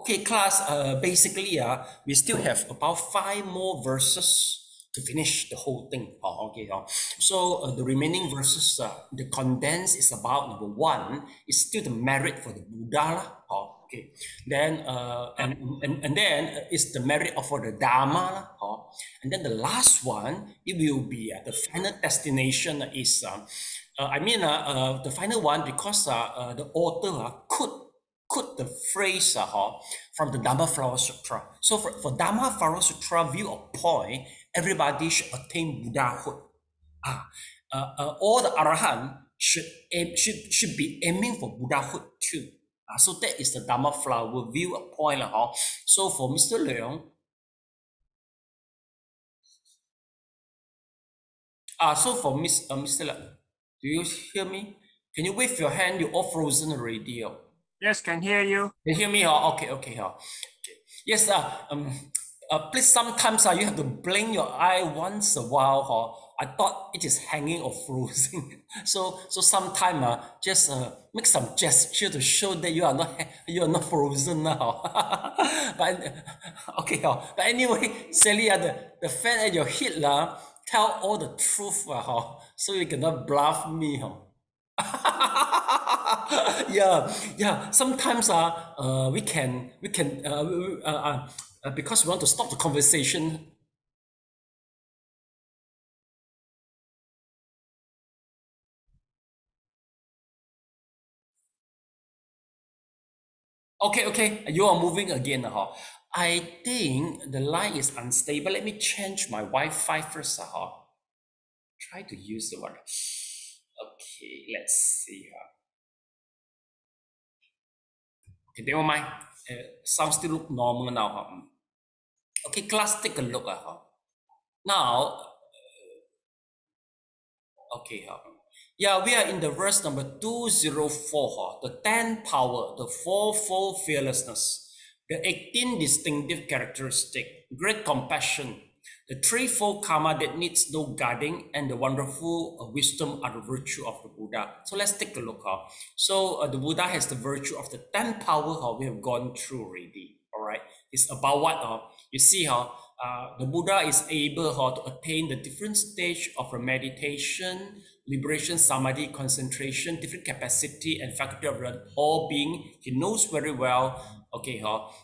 Okay, class, basically, we still have about 5 more verses to finish the whole thing. Okay, so the remaining verses, the condense is about number 1 is still the merit for the Buddha. Okay, then and then it's the merit for the Dharma. And then the last one, it will be the final destination is the final one, because the author could the phrase from the Dhamma Flower Sutra. So for Dhamma Flower Sutra viewpoint, everybody should attain Buddhahood. All the Arahant should be aiming for Buddhahood too. So that is the Dhamma Flower viewpoint. So for Mr. Leong, so for Mr. Leong, do you hear me? Can you wave your hand? You're all frozen already. Yes, can hear you. You hear me? Okay. Yes, please, sometimes you have to blink your eye once a while. I thought it is hanging or frozen. So sometime just make some gesture to show that you are not frozen now. But okay, but anyway, Sally, the fan at your head tell all the truth so you cannot bluff me. Yeah. Sometimes we can because we want to stop the conversation. Okay. You are moving again. I think the line is unstable. Let me change my Wi-Fi first. Try to use the one. Okay, let's see. Okay, never mind. Sound still look normal now. Okay, class, take a look. Now, okay. Yeah, we are in the verse number 204. The 10 power, the 4-fold fearlessness, the 18 distinctive characteristic, great compassion, the 3-fold karma that needs no guarding, and the wonderful wisdom are the virtue of the Buddha. So let's take a look. So the Buddha has the virtue of the 10 power we have gone through already. All right, it's about what you see the Buddha is able to attain the different stage of meditation, liberation, samadhi, concentration, different capacity and faculty of all being. He knows very well. Okay,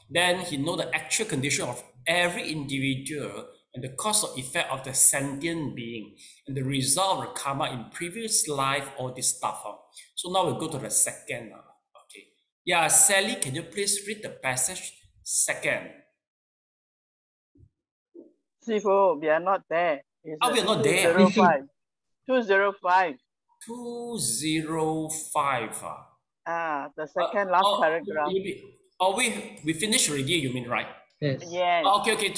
then he knows the actual condition of every individual and the cause or effect of the sentient being and the result of the karma in previous life, all this stuff. So now we'll go to the second. Okay. Yeah, Sally, can you please read the passage? Second. Sifu, we are not there. We are not there. 205. 205. 205. The second last paragraph. We finished already, you mean, right? Yes. Okay.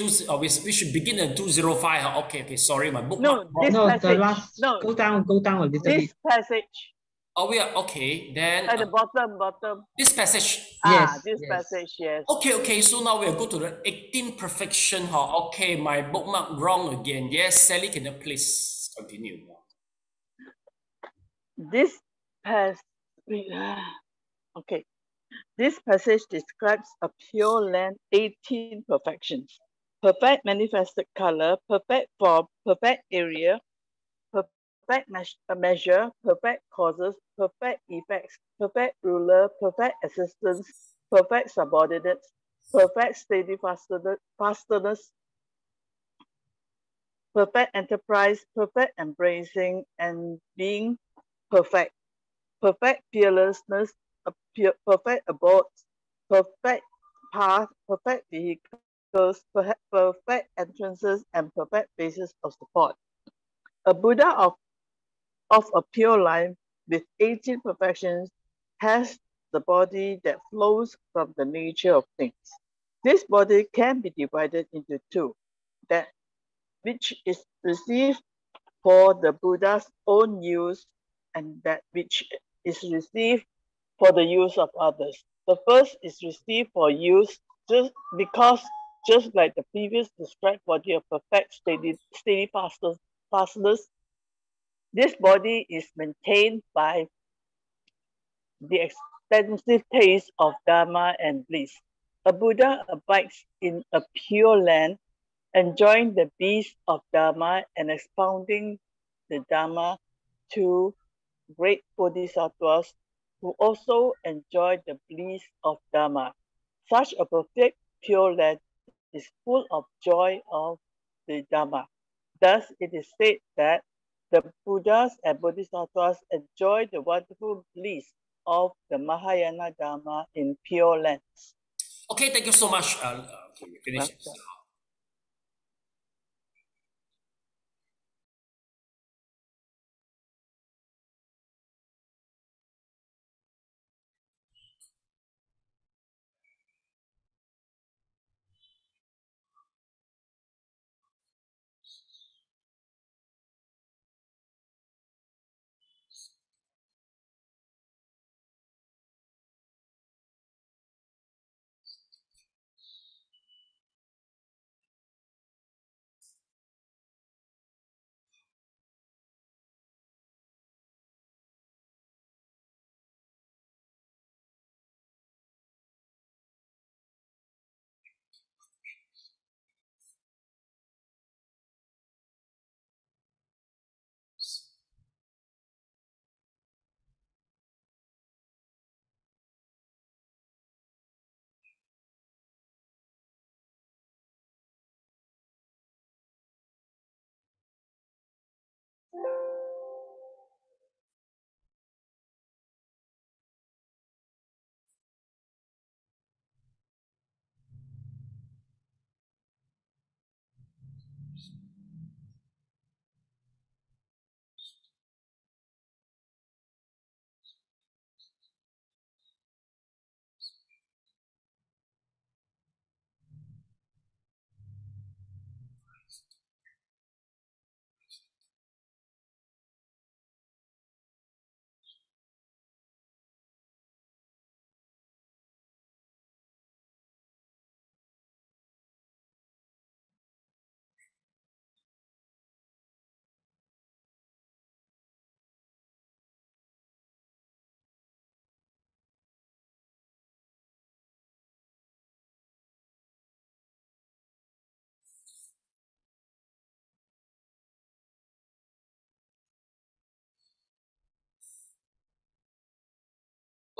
We should begin at 205. Okay. Sorry, my book. No, this passage. The last. No. Go down a little bit. This passage. We are okay. Then at the bottom. This passage. Yes. This passage. Yes. Okay. So now we'll go to the 18 perfection. Okay, my bookmark wrong again. Yes, Sally, can you please continue? This passage. Okay. This passage describes a pure land, 18 perfections. Perfect manifested color, perfect form, perfect area, perfect measure, perfect causes, perfect effects, perfect ruler, perfect assistance, perfect subordinates, perfect steady fastness, perfect enterprise, perfect embracing and being perfect, perfect fearlessness, perfect abodes, perfect path, perfect vehicles, perfect entrances, and perfect basis of support. A Buddha of a pure life with 18 perfections has the body that flows from the nature of things. This body can be divided into two, that which is received for the Buddha's own use and that which is received for the use of others. The first is received for use just like the previous described body of perfect steady fastness, this body is maintained by the extensive taste of Dharma and bliss. A Buddha abides in a pure land, enjoying the bliss of Dharma and expounding the Dharma to great bodhisattvas who also enjoy the bliss of Dharma. Such a perfect pure land is full of joy of the Dharma. Thus, it is said that the Buddhas and Bodhisattvas enjoy the wonderful bliss of the Mahayana Dharma in pure lands. Okay, thank you so much. Okay, we finished.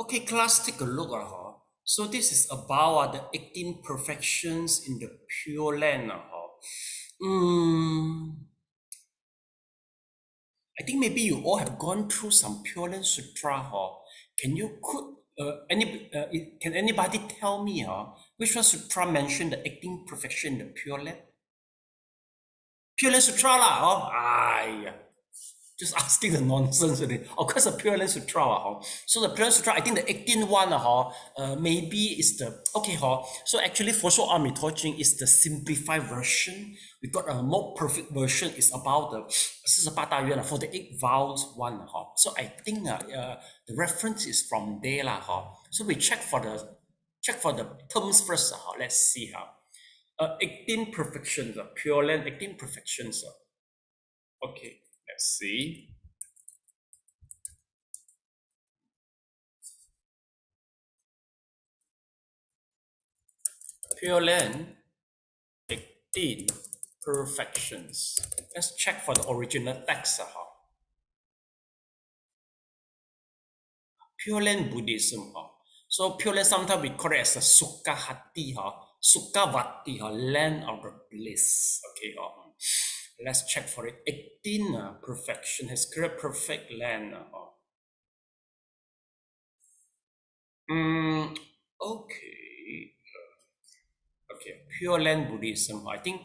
Okay, class, take a look at her. So this is about the 18 perfections in the Pure Land. I think maybe you all have gone through some Pure Land Sutra. Can anybody tell me which one Sutra mentioned the 18 perfection in the Pure Land? Pure Land Sutra lah. Just asking the nonsense already. Of course, the Pure Land Sutra. So the Pure Land Sutra, I think the 18th one maybe is the okay. So actually, for sure, Amitabha is the simplified version. We got a more perfect version. It's about the 48for the 8 vows one. So I think the reference is from there lah. So we check for the terms first. Let's see 18 perfections. Pure Land 18 perfections. Okay. Let's see. Pure Land 18 perfections. Let's check for the original text. Pure Land Buddhism. So Pure Land sometimes we call it as a Sukhahati, Sukhavati, land of the bliss. Okay. Let's check for it. 18 perfection has created perfect land. Okay. Okay, Pure Land Buddhism. I think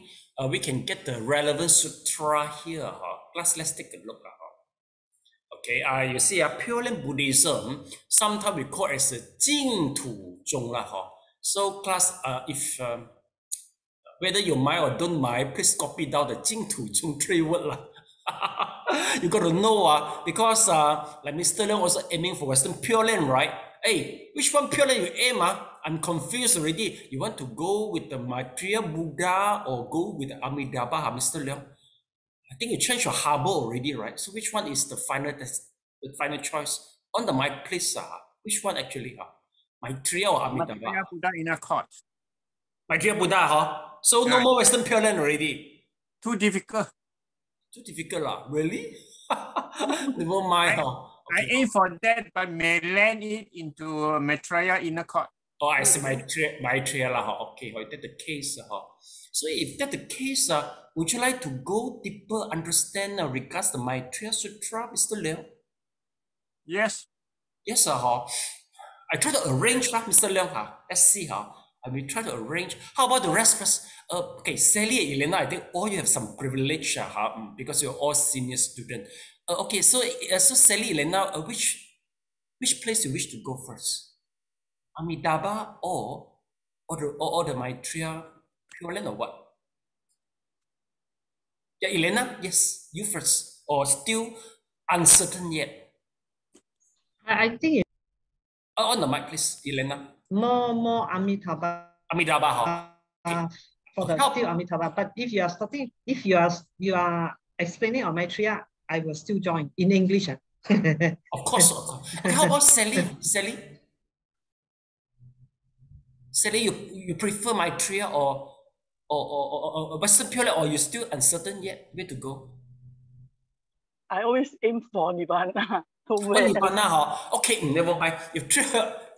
we can get the relevant sutra here. Let's take a look. Okay, you see Pure Land Buddhism, sometimes we call it as a 净土宗啦. So class, if whether you mind or don't mind, please copy down the 净土宗 3 words lah. You got to know because like Mr. Leong also aiming for Western Pure Land, right? Hey, which one Pure Land you aim? I'm confused already. You want to go with the Maitreya Buddha or go with the Amitabha, Mr. Leong? I think you changed your harbor already, right? So which one is the final choice on the my place? Which one actually? Maitreya or Amitabha? Maitreya Buddha in a court. Maitreya Buddha, huh? So no more Western Pure Land already. Too difficult. Too difficult, lah. Really? Never mind, huh? I aim for that, but may land it into Maitreya inner court. Oh, I see. Maitreya lah, huh? Okay, if that's the case, huh? So if that's the case, would you like to go deeper, understand regards the Maitreya Sutra, Mr. Leong? Yes. Yes, huh? I try to arrange, Mr. Leong, huh? Let's see, huh? I will try to arrange. How about the rest first? Okay, Sally and Elena, I think all you have some privilege, because you're all senior students. Okay, so Sally, Elena, which place you wish to go first? Amitabha or the Maitreya Pure Land or what? Yeah, Elena, yes, you first. Or still uncertain yet? I think it's On the mic, please, Elena. more Amitabha. Amitabha, For the still Amitabha. But if you are starting, if you are explaining on Maitreya, I will still join in English. Of course. Okay, how about Sally? Sally, you prefer Maitreya or Western Pure Land, or you still uncertain yet? Where to go? I always aim for Nibbana. Nibbana, huh? Okay, never mind. If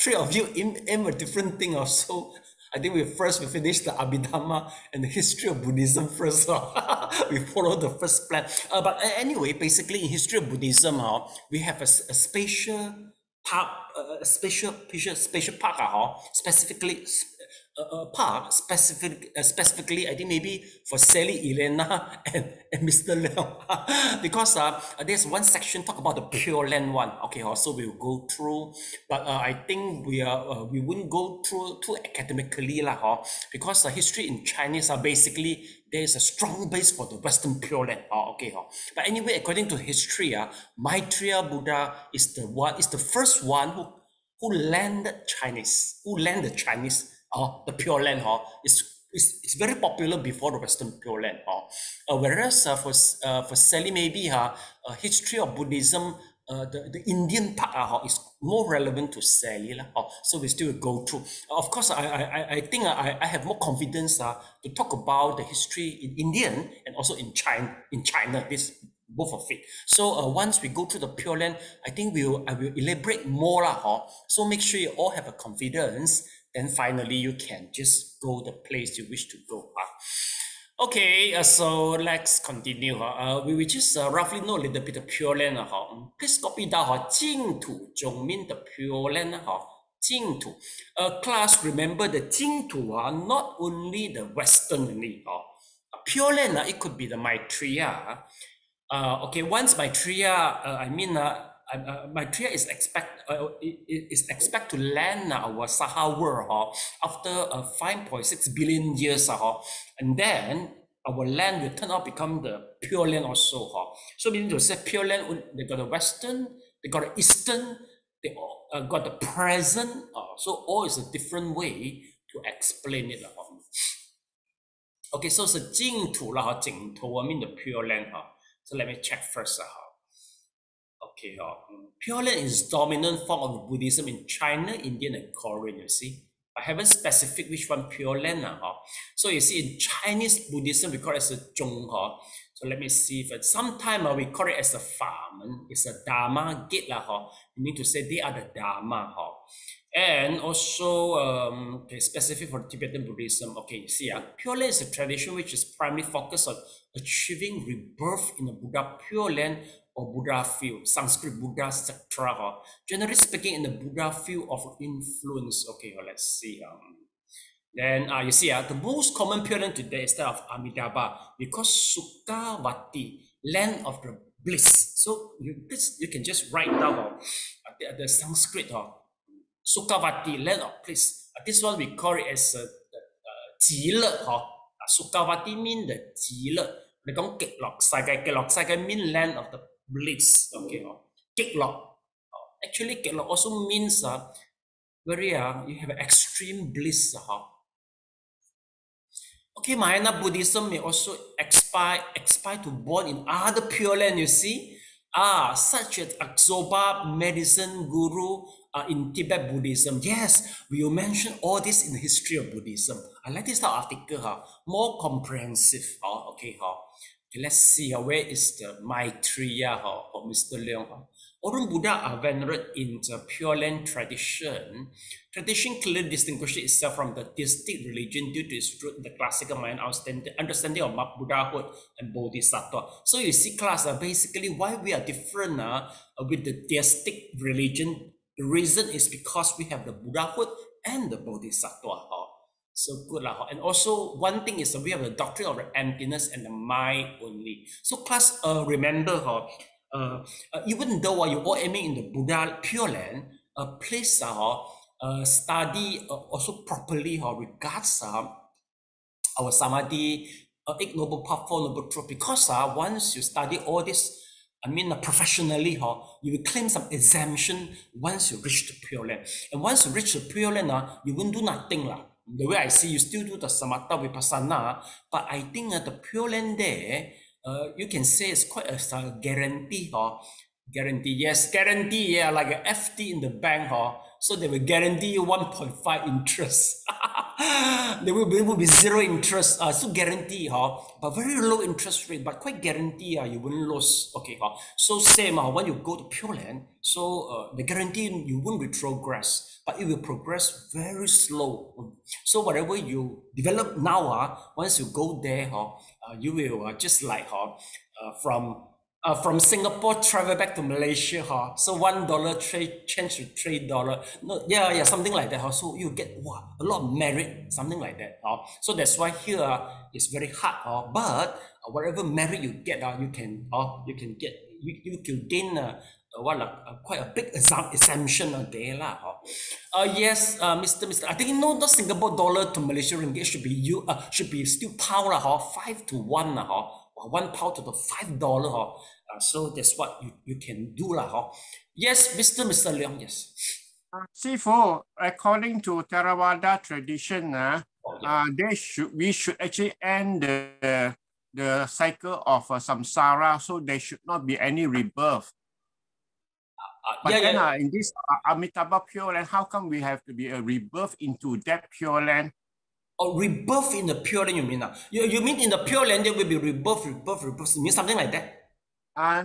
three of you aim a different thing also, I think we finish the Abhidhamma and the history of Buddhism first. We follow the first plan. But anyway, basically in history of Buddhism, we have a spatial park, specifically, I think maybe for Sally, Elena, and Mr. Leong, because there's one section talk about the Pure Land one. Okay, so we'll go through, but I think we wouldn't go through too academically lah, because history in Chinese basically there is a strong base for the Western Pure Land. Okay, but anyway, according to history, Maitreya Buddha is the first one who landed Chinese, the Pure Land. It's very popular before the Western Pure Land. Whereas for Sally, maybe history of Buddhism, the Indian part is more relevant to Sally. So we still go through. Of course, I think I have more confidence to talk about the history in Indian and also in China. This both of it. So once we go through the Pure Land, I think I will elaborate more. So make sure you all have a confidence. Then finally, you can just go the place you wish to go. Okay, so let's continue. We will just roughly know a little bit of Pure Land. Please copy down 净土 mean the Pure Land. 净土. Class, remember the 净土 not only the Western only. Pure Land, it could be the Maitreya. Okay, once Maitreya, Maitreya is expect to land our Saha world after 5.6 billion years, and then our land will turn out become the Pure Land also. So meaning to say Pure Land, they got the Western, they got the Eastern, they got the present. So all is a different way to explain it. Okay, so it's a 净土 净土 I mean the Pure Land. So let me check first. Okay, Pure Land is dominant form of Buddhism in China, India, and Korean, you see. I haven't specified which one Pure Land. So you see, in Chinese Buddhism, we call it as a Zhong. So let me see if sometime we call it as a Famen. It's a Dharma gate. Meaning to say they are the Dharma. And also, specific for Tibetan Buddhism. Okay, you see, Pure Land is a tradition which is primarily focused on achieving rebirth in the Buddha Pure Land or Buddha field, Sanskrit Buddha, etc. Generally speaking, in the Buddha field of influence. Okay, let's see. Then you see, the most common Pure Land today is that of Amitabha, because Sukhavati, land of the bliss. So you can just write down the Sanskrit. Sukhavati, land of bliss. This one we call it as Ji Le. Sukhavati means the Ji Le. They call Kek Lok Sagai mean land of the bliss. Okay, Kek Lok. Actually, Kek Lok also means very you have extreme bliss. Okay, Mahayana Buddhism may also aspire to born in other Pure Land, you see. Such as Aksoba, medicine, guru, in Tibet Buddhism. Yes, we will mention all this in the history of Buddhism. I like this article, more comprehensive. Okay, let's see where is the Maitreya of Mr. Leong. Although Buddha are venerated in the Pure Land tradition, tradition clearly distinguishes itself from the theistic religion due to its root in the classical mind understanding of Buddhahood and Bodhisattva. So you see, class, basically why we are different with the theistic religion. The reason is because we have the Buddhahood and the Bodhisattva. So good. And also one thing is we have the doctrine of the emptiness and the mind only. So class, remember, even though you all aiming in the Buddha Pure Land, please study also properly regards our samadhi, Eight Noble Path, Four Noble Truth, because once you study all this, I mean, professionally, you will claim some exemption once you reach the Pure Land. And once you reach the Pure Land, you won't do nothing. The way I see, you still do the Samatha Vipassana, but I think the Pure Land there, you can say it's quite a guarantee, guarantee, yes, guarantee, yeah, like an FD in the bank, so they will guarantee you 1.5 interest. There will be zero interest, so guarantee, but very low interest rate, but quite guarantee you won't lose. Okay, so same when you go to Pure Land, so the guarantee you won't retrogress, but it will progress very slow. So whatever you develop now, once you go there, you will just like from Singapore travel back to Malaysia, so $1 trade change to $3. No, yeah, something like that. So you get a lot of merit, something like that. So that's why here it's very hard. But whatever merit you get, you can get, you can gain quite a big exemption there lah. Yes, Mr. I think not Singapore dollar to Malaysia ringgit should be still pound 5 to 1 1 pound to the $5. So that's what you can do lah. Yes, Mr. Leong, yes. Sifu, according to Theravada tradition, we should actually end the cycle of samsara, so there should not be any rebirth. But in this Amitabha Pure Land, how come we have to be a rebirth into that Pure Land? Oh, rebirth in the Pure Land, you mean? You mean in the Pure Land there will be rebirth? You mean something like that?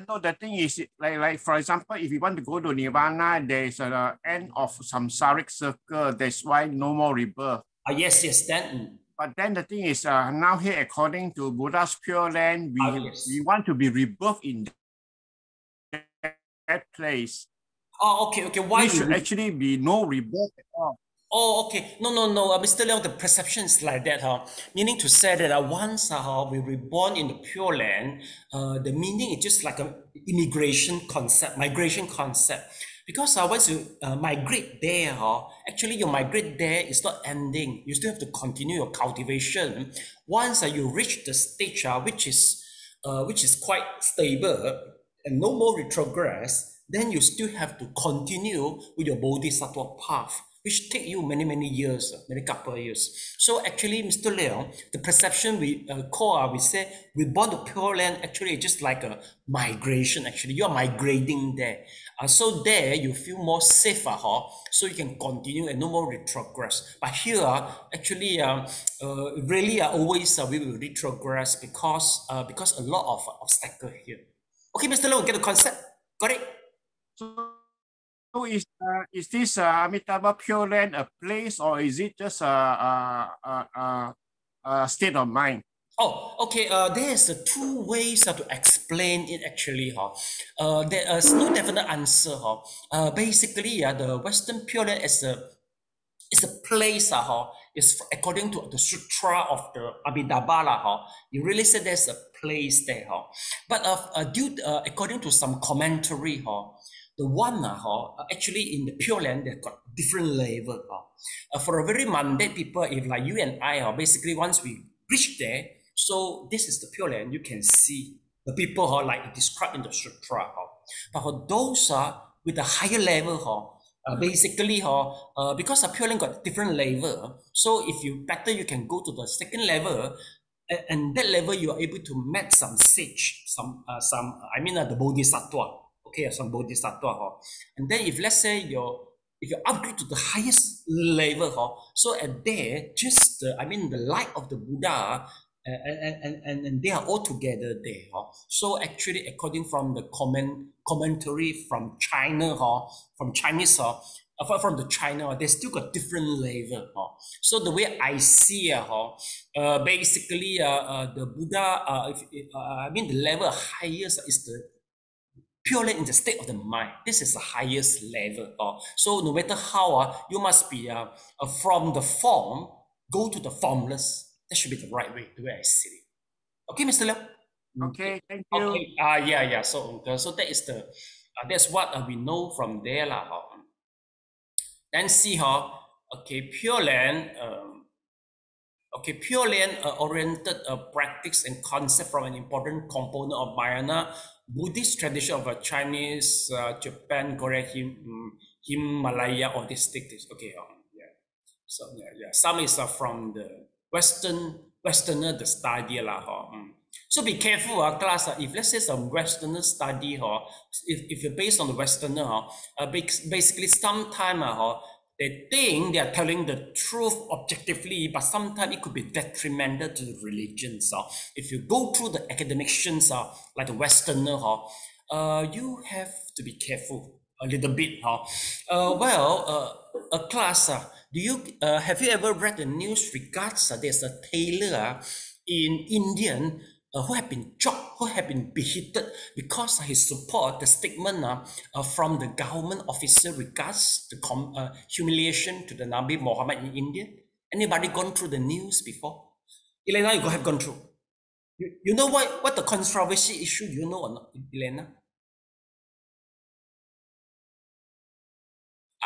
No, the thing is, like for example, if you want to go to Nirvana, there is an end of samsaric circle. That's why no more rebirth. Yes, then. But then the thing is, now here, according to Buddha's Pure Land, we want to be rebirth in that place. Oh, okay. Why should actually be no rebirth at all? Oh, okay. No. Mr. Leong, the perception is like that, meaning to say that once we reborn in the Pure Land, the meaning is just like an immigration concept, migration concept. Because once you migrate there, actually your migrate there is not ending. You still have to continue your cultivation. Once you reach the stage which is quite stable and no more retrogress, then you still have to continue with your Bodhisattva path, which take you many years, couple of years. So actually, Mr. Leong, the perception we say we born to Pure Land, actually just like a migration. Actually, you are migrating there. So there you feel more safer, so you can continue and no more retrogress. But here, actually, really always we will retrogress because a lot of obstacle here. Okay, Mr. Leong, get the concept? Got it? So is this Amitabha Pure Land a place, or is it just a state of mind? Oh, okay. There's two ways to explain it actually. There is no definite answer. Basically, the Western Pure Land is a place. Is according to the Sutra of the Abhidhamma. You really say there's a place there. But according to some commentary, the one actually in the Pure Land, they've got different level. For a very mundane people, if like you and I, basically once we reach there, so this is the Pure Land, you can see the people like described in the Sutra. But for those with a higher level, basically because the Pure Land got different level, so if you you can go to the second level, and that level you are able to meet some sage, the Bodhisattva. Okay, some Bodhisattva. And then if let's say your if you upgrade to the highest level, so at there, just the light of the Buddha, and they are all together there. So actually, according from the commentary from China, from Chinese, from the China, they still got different level. So the way I see, basically, the Buddha, the level highest is the purely in the state of the mind. This is the highest level. So no matter how, you must be from the form, go to the formless. That should be the right way, the way I see it. Okay, Mr. Liao? Okay, thank you. Okay, yeah. So that is the, that's what we know from there. Then see, okay, Pure Land, Pure Land oriented practice and concept from an important component of Mahayana Buddhist tradition of Chinese, Japan, Korea, Himalaya, all these things. Okay, yeah. So yeah. Some is from the Westerner the study So be careful, class. If let's say some Westerner study, if you're based on the Westerner, basically sometime they think they are telling the truth objectively, but sometimes it could be detrimental to the religion. So if you go through the academicians, like the Westerner, you have to be careful a little bit. A class, have you ever read the news regards there's a tailor in India who have been chopped, who have been beheaded because he support the statement from the government officer regards the humiliation to the Nabi Muhammad in India? Anybody gone through the news before? Elena, you have gone through. You know what the controversy issue? You know or not, Elena?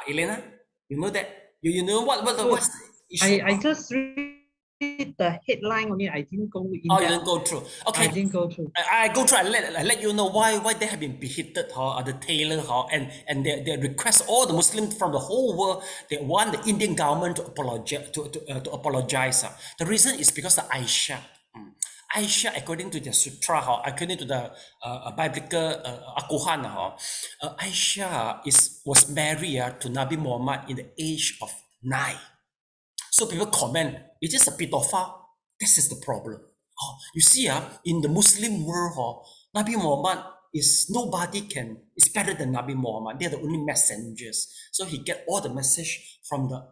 Elena, you know that? You know what's the issue? I just read the headline only. I didn't go in. Oh, you didn't go through. Okay. I didn't go through. I go through. I let you know why they have been beheaded, the tailor, and they request all the Muslims from the whole world. They want the Indian government to apologize. To apologize. The reason is because of Aisha. Aisha, according to the sutra, according to the biblical Al-Quran, Aisha was married to Nabi Muhammad in the age of 9. So people comment, it is a pedophile. This is the problem. You see, in the Muslim world, Nabi Muhammad is better than Nabi Muhammad. They're the only messengers. So he get all the message from the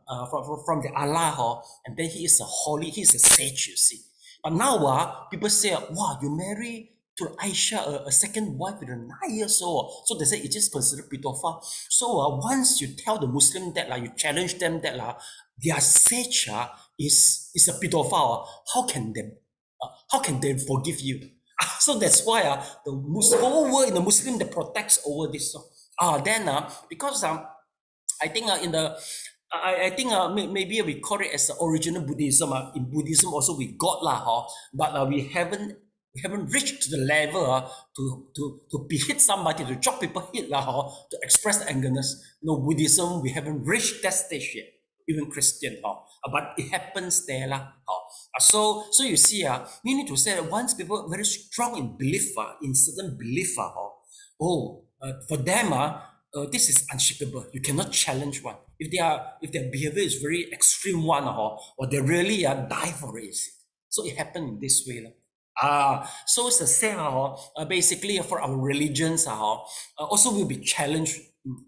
Allah, and then he is a sage, you see. But now, people say, wow, you marry to Aisha, a second wife with a 9 years old. So they say it is considered pedophile. So once you tell the Muslim that, you challenge them that their sage is a pedophile, how can they forgive you? So that's why the whole world in the Muslim that protects over this. Because I think maybe we call it as the original Buddhism. In Buddhism also we got but we haven't reached to the level to behead somebody, to chop people head to express angerness. No, Buddhism, we haven't reached that stage yet. Even Christian, but it happens there. So you see, we need to say that once people are very strong in belief, in certain belief, for them, this is unshakable. You cannot challenge one. If their behavior is very extreme one, or they really die for it. So it happened in this way. So it's the same. Basically, for our religions, also will be challenged.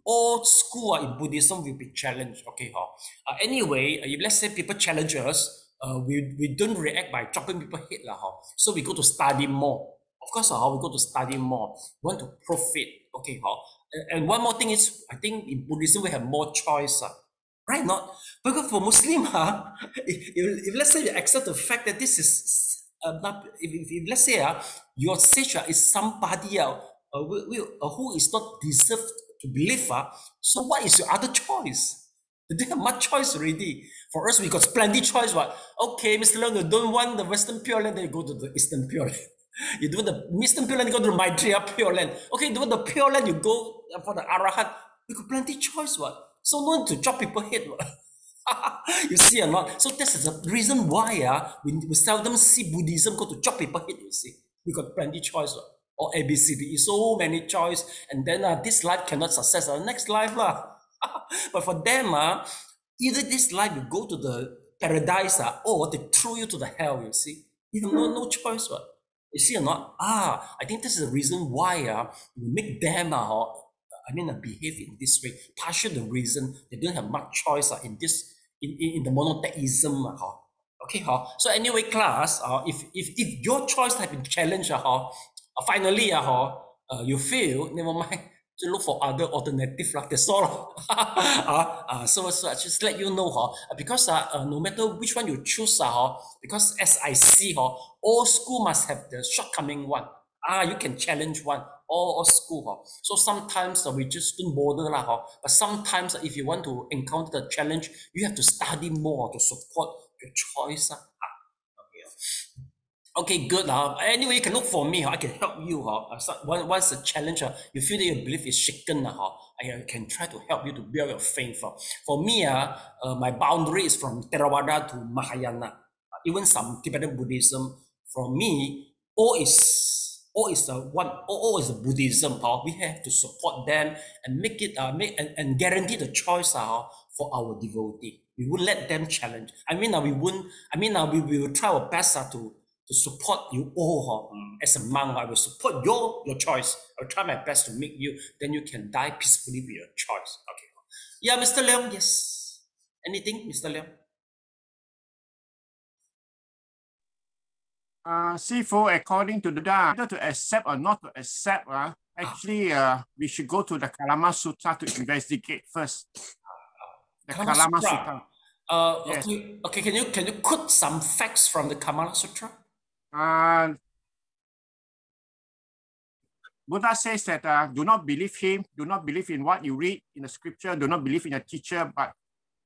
All school in Buddhism will be challenged. Okay, anyway, if let's say people challenge us, we don't react by chopping people head So we go to study more. Of course, we go to study more. We want to profit. Okay, and one more thing is, I think in Buddhism we have more choice. Right? Not because for Muslim, if let's say you accept the fact that this is if let's say your sage is somebody who is not deserved to believe, so what is your other choice? They have much choice already. For us, we got plenty choice. What? Okay, Mr. Leong, you don't want the Western Pure Land, then you go to the Eastern Pure Land. You do the Eastern Pure Land, you go to the Maitreya Pure Land. Okay, do the Pure Land, you go for the Arahat. We got plenty choice. What? So no need to chop people head. What? You see or not? So this is the reason why we seldom see Buddhism go to chop people head. You see, we got plenty choice. What? Or ABCD, so many choice, and then this life cannot success. Next life But for them, either this life you go to the paradise, or they throw you to the hell, you see. You have no choice, what? You see or not? I think this is the reason why you make them behave in this way. Partially the reason they don't have much choice in this in the monotheism. Okay, so anyway, class, if your choice have been challenged, finally, you fail, never mind. To look for other alternative, like that's all. So I just let you know, because no matter which one you choose, because as I see, all school must have the shortcoming one. You can challenge one, all school. So sometimes we just don't bother, but sometimes if you want to encounter the challenge, you have to study more to support your choice. Okay, good. Anyway, you can look for me. I can help you. Once the challenge, you feel that your belief is shaken, I can try to help you to build your faith. For me, my boundary is from Theravada to Mahayana. Even some Tibetan Buddhism. For me, all is the Buddhism. We have to support them and make it and guarantee the choice for our devotee. We won't let them challenge. We will try our best to support you all. As a monk, I will support your choice. I'll try my best to make you, then you can die peacefully with your choice. Okay. Yeah, Mr. Leong, yes. Anything, Mr. Leong? Sifu, according to the Buddha, whether to accept or not to accept, actually, we should go to the Kalama Sutra to investigate first. The Kalama Sutra. Yes. Okay. Can you quote some facts from the Kamala Sutra? Buddha says that do not believe him, do not believe in what you read in the scripture, do not believe in a teacher, but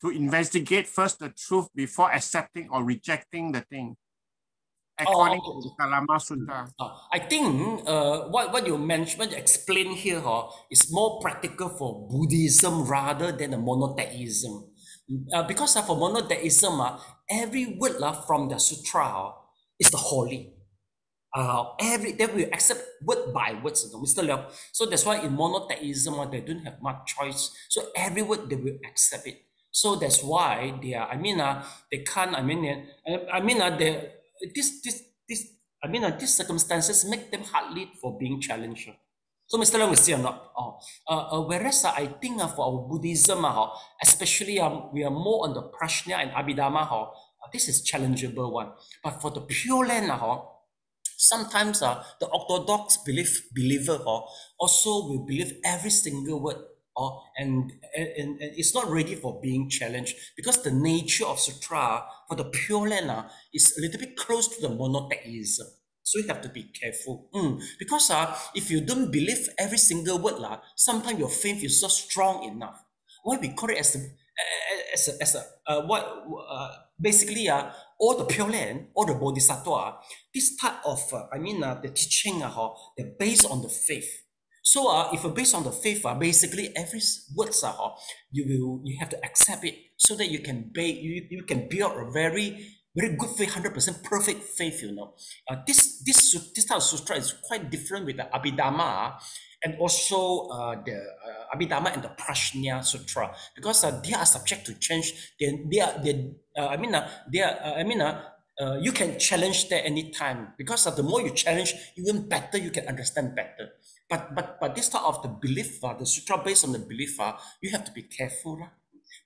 to investigate first the truth before accepting or rejecting the thing. According to the Kalama Sutra. I think what you mentioned, what you explained here is more practical for Buddhism rather than the monotheism. Because for monotheism, every word from the sutra is the holy. They will accept word by words, Mr. Leong. So that's why in monotheism, they don't have much choice. So every word they will accept it. So that's why they are. They can't. These circumstances make them hardly for being challenged. So Mr. Leong will say or not. Whereas I think for our Buddhism, especially we are more on the Prajna and Abhidhamma, this is challengeable one. But for the Pure Land, sometimes the orthodox believer also will believe every single word, and it's not ready for being challenged, because the nature of sutra for the Pure Land is a little bit close to the monotheism. So you have to be careful. Because if you don't believe every single word, sometimes your faith is not strong enough. Why we call it basically all the Pure Land, all the Bodhisattva, this type of the teaching they're based on the faith. So if you're based on the faith, basically every word you have to accept it, so that you can build a very good faith, 100% perfect faith. This type of sutra is quite different with the Abhidhamma and also the Abhidhamma and the Prajna Sutra, because they are subject to change. You can challenge that anytime, because the more you challenge, even better you can understand better. But this type of the belief, the sutra based on the belief, you have to be careful,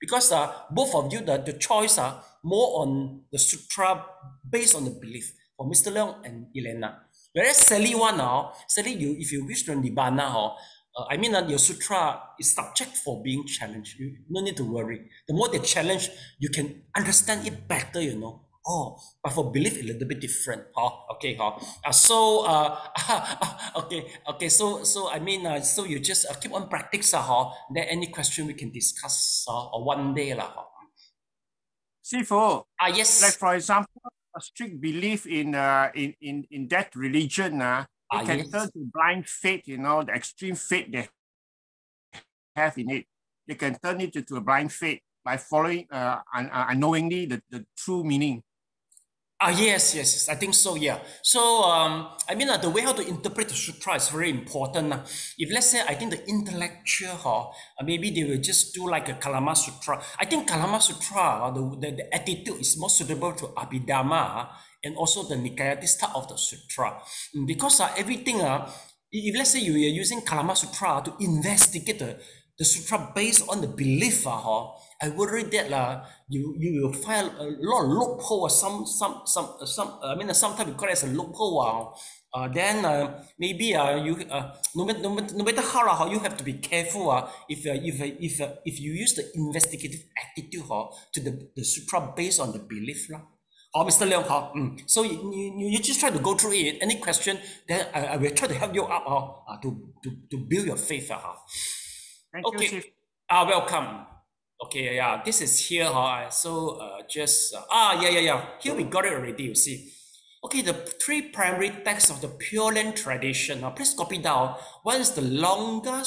because both of you, the choice are more on the sutra based on the belief for Mr. Leong and Elena. Whereas Sally if you wish to Nibbana, your sutra is subject for being challenged. You no need to worry. The more they challenge, you can understand it better, but for belief, a little bit different. Okay. So you just keep on practice. Then any question we can discuss one day. Sifu, yes. Like for example, a strict belief in that religion, it can turn to blind faith, the extreme faith they have in it. They can turn it into a blind faith by following unknowingly the true meaning. Yes. I think so. Yeah. So, I mean, the way how to interpret the sutra is very important. If let's say, I think the intellectual, maybe they will just do like a Kalama Sutra. I think Kalama Sutra, the attitude is more suitable to Abhidhamma and also the Nikayatist type of the sutra, because everything. If let's say you are using Kalama Sutra to investigate the sutra based on the belief, I worry that you will find a lot of loophole or sometimes we call it as a loophole. Then maybe you no matter how you have to be careful if you use the investigative attitude to the sutra based on the belief. Mr. Leong, so you just try to go through it. Any question, then I will try to help you up to build your faith. Thank Okay. you, Chief. Welcome. Okay, yeah, this is here. So just yeah. Here we got it already. You see. Okay, the three primary texts of the Pure Land tradition. Please copy down. One is the longer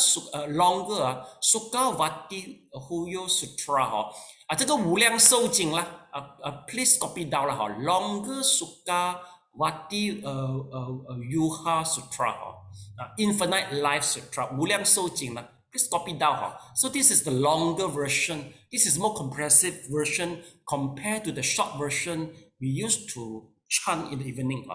Sukhavati Huyo Sutra. 这个无量寿经啦。Please copy down 啦。Longer Sukhavati Yuha Sutra. Infinite Life Sutra. 无量寿经啦。Please copy down. So this is the longer version. This is more comprehensive version compared to the short version we used to chant in the evening.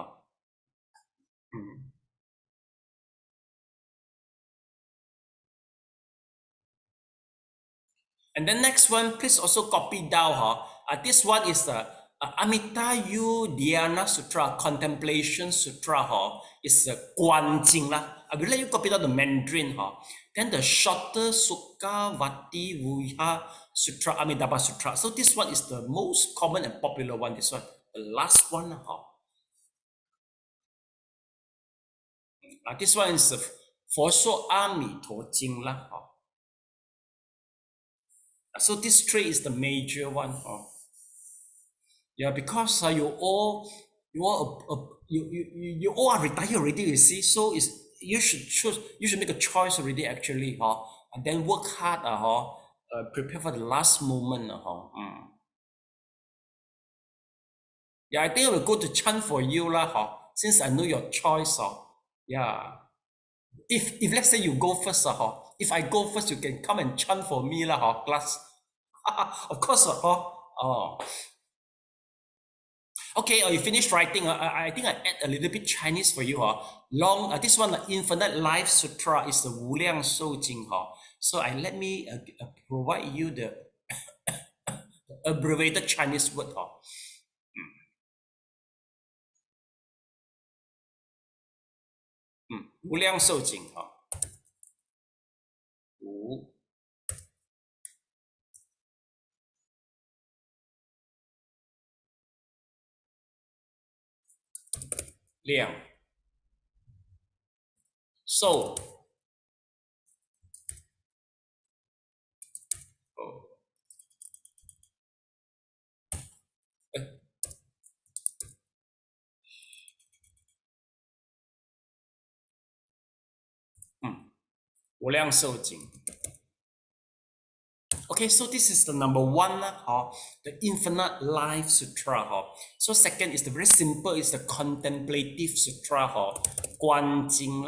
And then next one, please also copy down. This one is the Amita Yu Dhyana Sutra, Contemplation Sutra. Is Guan Jing lah. I will let you copy down the Mandarin. Then the shorter Sukhavati Vuha Sutra, Amitabha Sutra. So this one is the most common and popular one. This one, the last one. This one is Phổ Sô A Mì Tho Jing lah. So this three is the major one. Yeah, because you all are retired already. You see, so you should choose. You should make a choice already. Actually, and then work hard. Prepare for the last moment. Yeah, I think I will go to chant for you lah. Since I know your choice. Yeah. If let's say you go first, if I go first, you can come and chant for me lah, class. Of course, Okay, you finished writing. I think I add a little bit Chinese for you. Long, this one, the Infinite Life Sutra is the Wu Liang Shou Jing. So let me provide you the abbreviated Chinese word. Wu Liang Shou Jing. Wu Liang Shou. Wu Liang Shou Jing. Okay, so this is the number one, the Infinite Life Sutra. So second is the very simple, is the Contemplative Sutra, Guan Jing.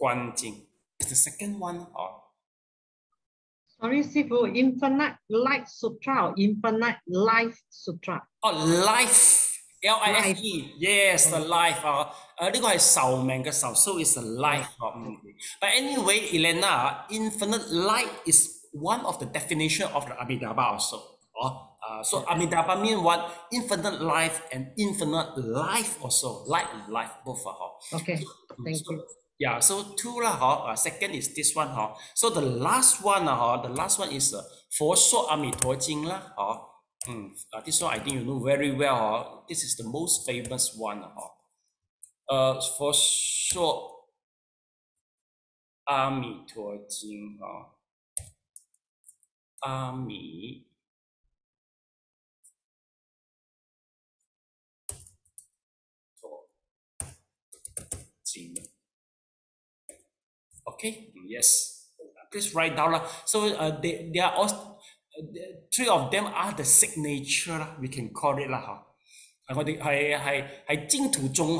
Guan Jing is the second one. Sorry, Sifu, Infinite Life Sutra or Infinite Life Sutra? Life. L-I-F-E. Yes, the life. This one is Sao Meng Sao, so it's the life. But anyway, Elena, infinite light is one of the definition of the Abhidhamma also. So Abhidhamma means what? Infinite life and infinite life also. Light and life, both. Okay, thank you. Yeah, so two lah. Second is this one. So the last one is Phổ Sô A Mì Tho Jing lah. This one I think you know very well. This is the most famous one. Phổ Sô A Mì Tho Jing. A Mì Tho Jing. Okay, yes. please write down lah. So they are all 3 of them are the signature 啦 we can call it 啦嚇。我哋係淨土宗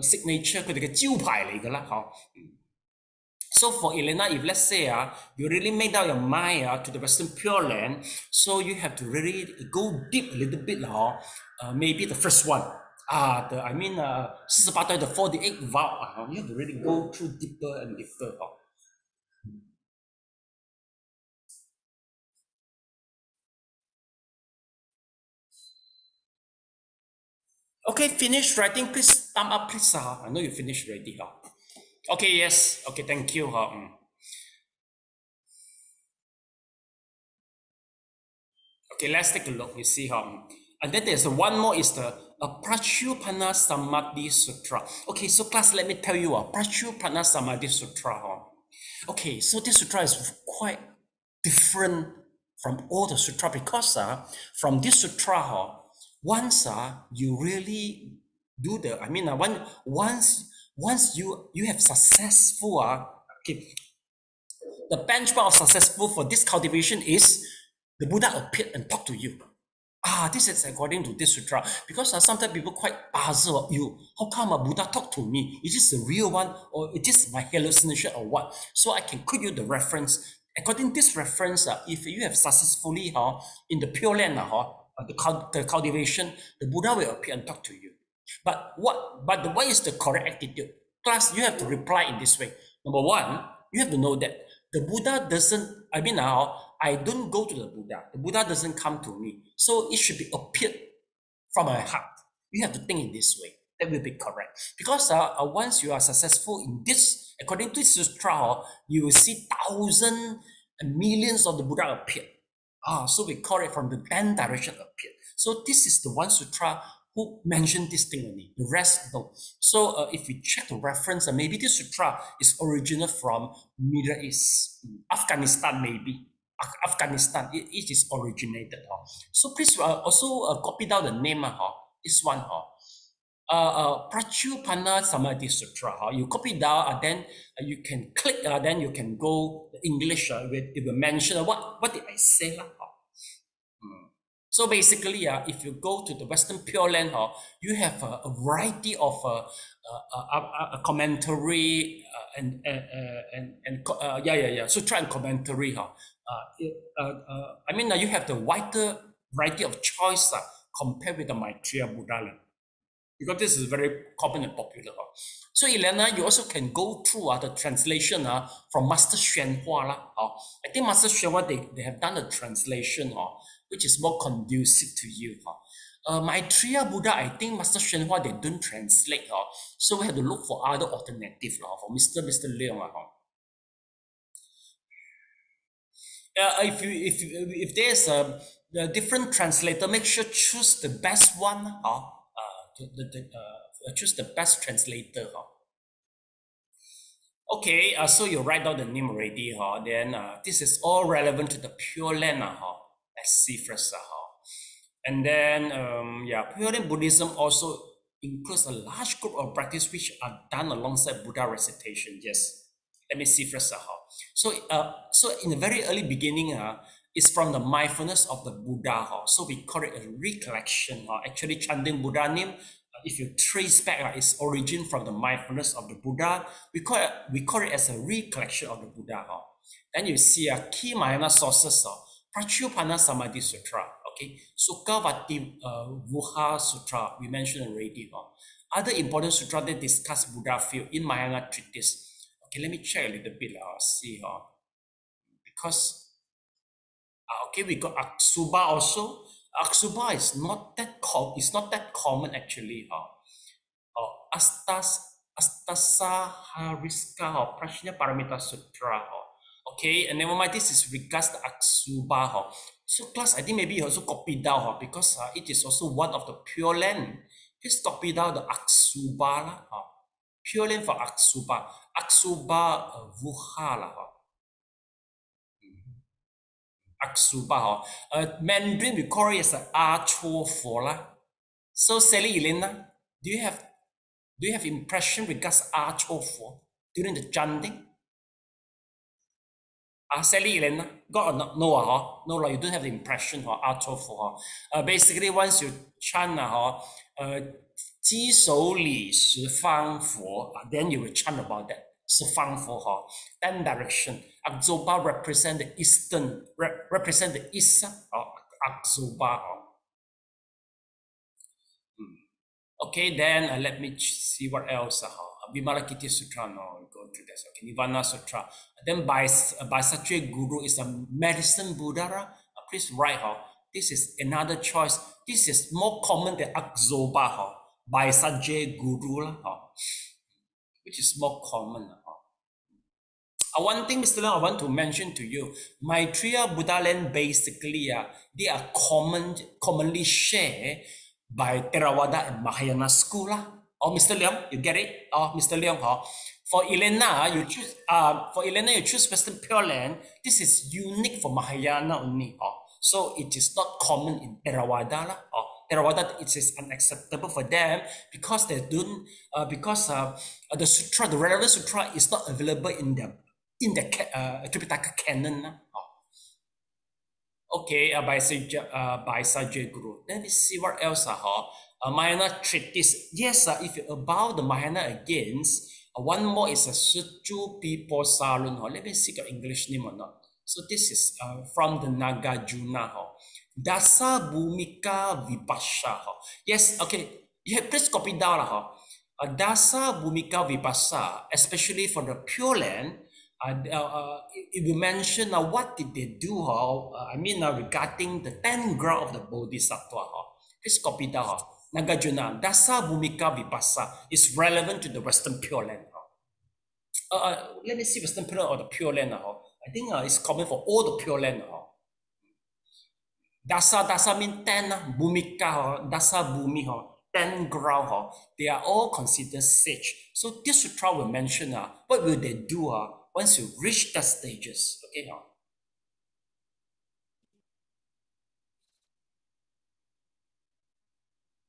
signature 佢哋嘅招牌嚟㗎啦嚇。So for Elena, if let's say you really made up your mind to the Western Pure Land, so you have to really go deep a little bit maybe the first one, 48對 the 48 vow, you have to really go through deeper and deeper. Okay, finish writing, please thumb up, please. I know you finished already. Okay, yes. Okay, thank you. Okay, let's take a look. You see, and then there's one more is the Prachupana Samadhi Sutra. Okay, so class, let me tell you, Prachupana Samadhi Sutra. Okay, so this sutra is quite different from all the sutra because from this sutra, once you really do the, once you have successful, okay, the benchmark of successful for this cultivation is the Buddha appeared and talked to you. This is according to this sutra. Because sometimes people quite puzzle you. How come a Buddha talk to me? Is this the real one or is this my hallucination or what? So I can quote you the reference. According to this reference, if you have successfully in the Pure Land, the cultivation, the Buddha will appear and talk to you. But what is the correct attitude? Class, you have to reply in this way. Number one, you have to know that the Buddha doesn't, I don't go to the Buddha. The Buddha doesn't come to me. So it should be appeared from my heart. You have to think in this way. That will be correct. Because once you are successful in this, according to this sutra, you will see thousands and millions of the Buddha appear. So we call it from the 10 direction appear. So this is the one sutra who mentioned this thing only. The rest no. So if we check the reference, maybe this sutra is original from Middle East, Afghanistan maybe. Afghanistan, it is originated. So please also copy down the name. This one. Prachupana Samadhi Sutra. You copy down, then you can click, then you can go English. It will mention what did I say. So basically, if you go to the Western Pure Land, you have a variety of commentary sutra and commentary. You have the wider variety of choice compared with the Maitreya Buddha Land, because this is very common and popular. So Elena, you also can go through the translation from Master Xuan Hua. I think Master Xuan Hua, they have done a translation which is more conducive to you. Maitreya Buddha, I think Master Xuan Hua, they don't translate. So we have to look for other alternatives for Mr. Leong. If there's a different translator, make sure choose the best one. Choose the best translator. Okay, so you write down the name already. Then this is all relevant to the Pure Land. Let's see first. And then, Pure Land Buddhism also includes a large group of practice which are done alongside Buddha recitation. Yes. Let me see first. So in the very early beginning, it's from the mindfulness of the Buddha. So we call it a recollection. Actually, chanting Buddha name, if you trace back its origin from the mindfulness of the Buddha, we call it as a recollection of the Buddha. Then you see key Mahayana sources. Prachupana Samadhi Sutra. Okay, Sukhavati Vuha Sutra, we mentioned already. Other important sutra that discuss Buddha field in Mahayana treatise. Okay, let me check a little bit. See, because okay, we got Aksuba also. Aksuba is not that common actually. Astasa Hariska or Prashna Paramita Sutra. Okay, and never mind, this is regards to Aksuba. So class, I think maybe you also copy down because it is also one of the Pure Land. Please copy down the Aksuba. Pure Land for Aksuba. Aksuba Vuha. Aksuba. Mandarin we call it as A-Cho-Fo. So Sally Elena, do you have impression regards A-Cho-Fo during the chanting? Sally Elena, got or not? No, no, you don't have the impression out of basically once you chant 基手礼十方佛 then you will chant about that 十方佛 10 direction. Akzoba represent the eastern, represent the east Akzoba. Okay, then let me see what else. Vimalakiti Sutra, no, we go to this. Okay, Nirvana Sutra. Then by Satya Guru is a medicine Buddha. Please write this is another choice. This is more common than Akzoba by Satya Guru, which is more common. One thing, Mr. Leong, I want to mention to you, Maitreya Buddha land basically they are commonly shared by Theravada and Mahayana school. Oh, Mr. Leong, you get it? Oh, Mr. Leong, for Elena, you choose Western Pure Land. This is unique for Mahayana only. So it is not common in Theravada. Theravada, it is unacceptable for them because they don't. Because the sutra, the relevant sutra, is not available in the Tripitaka canon. Okay, by Sajya Guru. Let me see what else. Mahayana treatise. Yes, if you about the Mahayana against, one more is a Suju Pipo Salun. Let me see your English name or not. So this is from the Nagarjuna. Dasa Bhumika Vipasha. Yes, okay. Yeah, please copy down. Dasa Bhumika Vipasha, especially for the Pure Land. It will mention what did they do, regarding the 10 ground of the Bodhisattva. Please copy down. Nagarjuna, Dasa Bhumika Vipassa is relevant to the Western Pure Land. Let me see Western Pure Land or the Pure Land. I think it's common for all the Pure Land. Dasa means 10, Bhumika, Dasa Bhumi, 10 ground. They are all considered sage. So this sutra will mention what will they do once you reach that stages. Okay.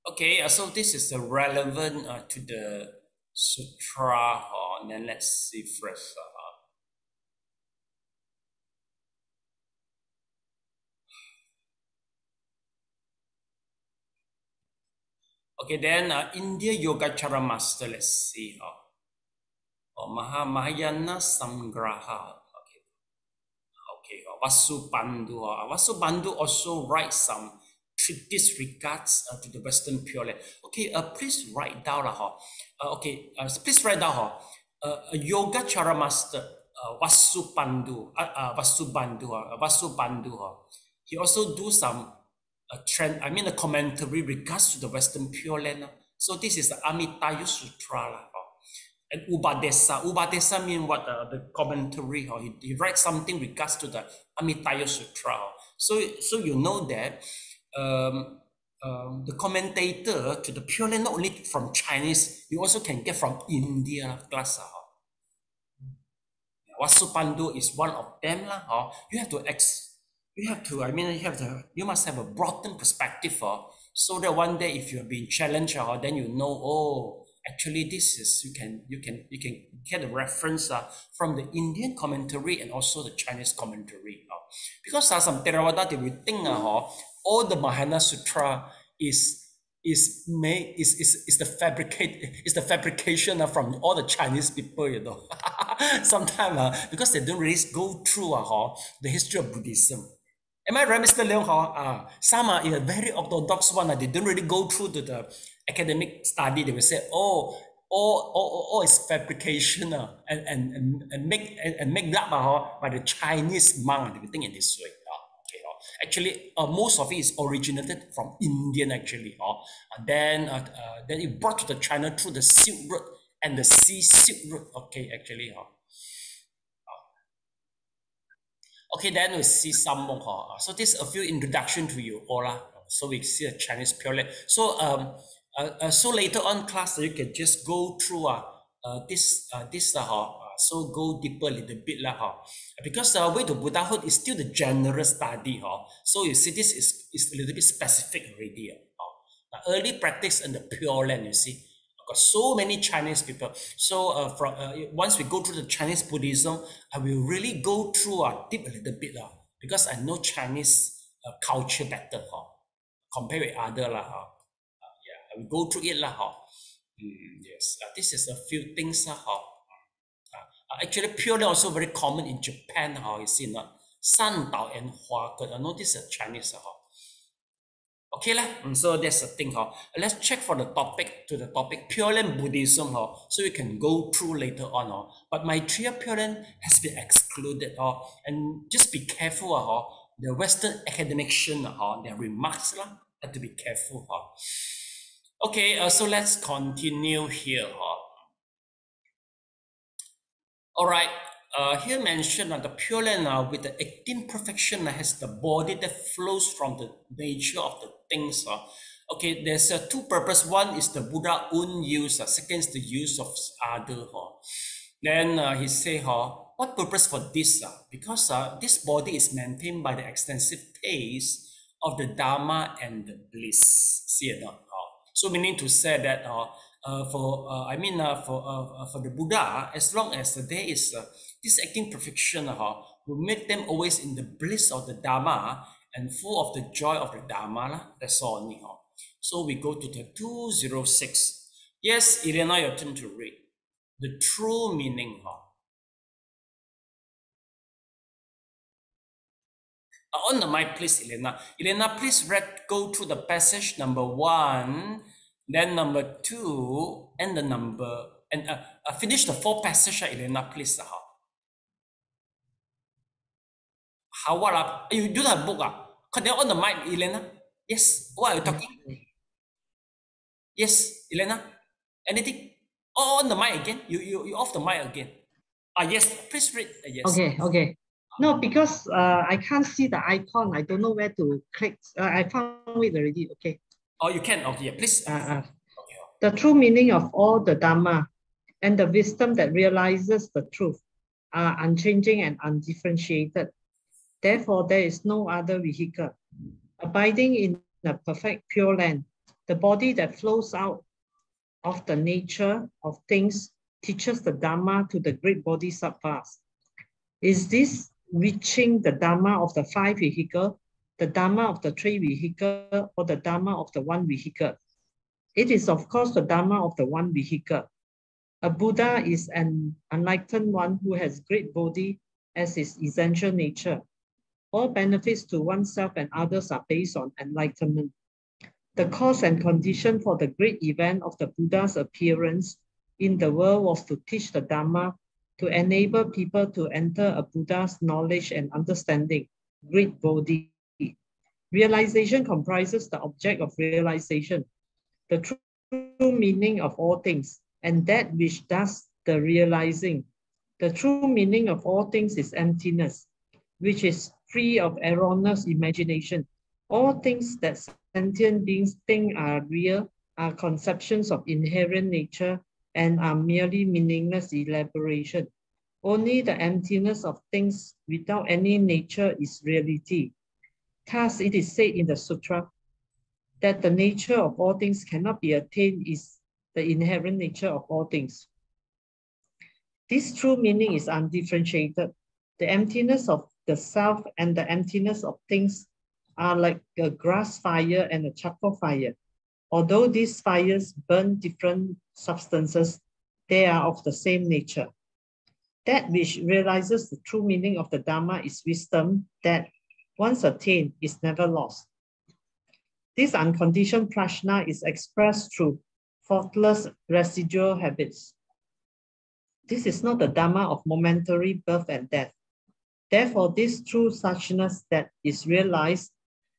Okay, so this is relevant to the sutra. And then let's see first. Okay, then India Yogacara Master, let's see. Mahayana Samgraha. Okay, Vasubandhu. Vasubandhu also writes some treatise regards to the Western Pure Land. Okay, please write down. Please write down. Yogacara Master Vasubandhu. Vasubandhu. He also do some a commentary regards to the Western Pure Land. So this is the Amitaya Sutra. And Ubadesa. Ubadesa means what? The commentary. He writes something regards to the Amitaya Sutra. So you know that the commentator to the Pure Land not only from Chinese, you also can get from India class. Vasubandhu is one of them. You must have a broadened perspective. So that one day if you're being challenged, then you know, actually this is, you can get a reference from the Indian commentary and also the Chinese commentary. Because some Theravada, they will think all the Mahayana Sutra is the fabrication from all the Chinese people, Sometimes because they don't really go through the history of Buddhism. Am I right, Mr. Leong? Some are a very orthodox one. They don't really go through to the academic study. They will say, oh, it's fabrication and make that by the Chinese monk. They will think in this way. Actually, most of it is originated from Indian actually. Then it brought to the China through the Silk Road and the Sea Silk Road. Okay, actually. Okay, then we see some more. So this is a few introduction to you all. So we see a Chinese Pure Land. So so later on class, you can just go through this. So go deeper a little bit because the way to Buddhahood is still the general study. So you see this is a little bit specific already. Early practice and the Pure Land, you see. Got so many Chinese people. So once we go through the Chinese Buddhism, I will really go through deep a little bit because I know Chinese culture better compared with other yeah, I will go through it yes, this is a few things actually Pure Land also very common in Japan you see not San Dao and Hua Ge. I know this is Chinese okay lah. So that's the thing let's check for the topic Pure Land Buddhism so we can go through later on but Maitreya Pure Land has been excluded and just be careful the Western academician their remarks have to be careful okay, so let's continue here all right, here mentioned the Pure Land with the 18 perfection has the body that flows from the nature of the things okay, there's two purpose. One is the Buddha own use, second is the use of other then he say what purpose for this because this body is maintained by the extensive taste of the Dharma and the bliss. See it not so meaning to say that for the Buddha, as long as there is this 18 perfection will make them always in the bliss of the Dharma and full of the joy of the Dharma. That's all. So we go to the 206. Yes, Elena, your turn to read. The true meaning. On the mic, please, Elena. Elena, please go through the passage number 1, then number 2, and the number, and finish the 4 passage, Elena, please. How what you do the book Can you on the mic, Elena? Yes. What are you talking? Yes, Elena. Anything? Oh, on the mic again. You off the mic again. Yes. Please read. Yes. Okay. No, because I can't see the icon. I don't know where to click. I found it already. Okay. Oh, you can. Okay, please. Okay. The true meaning of all the Dhamma and the wisdom that realizes the truth are unchanging and undifferentiated. Therefore, there is no other vehicle. Abiding in a perfect Pure Land, the body that flows out of the nature of things teaches the Dhamma to the great bodhisattvas. Is this reaching the Dhamma of the 5 vehicle, the Dhamma of the 3 vehicle, or the Dhamma of the 1 vehicle? It is, of course, the Dhamma of the 1 vehicle. A Buddha is an enlightened one who has great bodhi as his essential nature. All benefits to oneself and others are based on enlightenment. The cause and condition for the great event of the Buddha's appearance in the world was to teach the Dhamma, to enable people to enter a Buddha's knowledge and understanding, great bodhi. Realization comprises the object of realization, the true meaning of all things, and that which does the realizing. The true meaning of all things is emptiness, which is free of erroneous imagination. All things that sentient beings think are real are conceptions of inherent nature and are merely meaningless elaboration. Only the emptiness of things without any nature is reality. Thus, it is said in the sutra that the nature of all things cannot be attained is the inherent nature of all things. This true meaning is undifferentiated. The emptiness of the self and the emptiness of things are like a grass fire and a charcoal fire. Although these fires burn different substances, they are of the same nature. That which realizes the true meaning of the Dhamma is wisdom that, once attained, is never lost. This unconditioned prajna is expressed through faultless residual habits. This is not the Dhamma of momentary birth and death. Therefore, this true suchness that is realized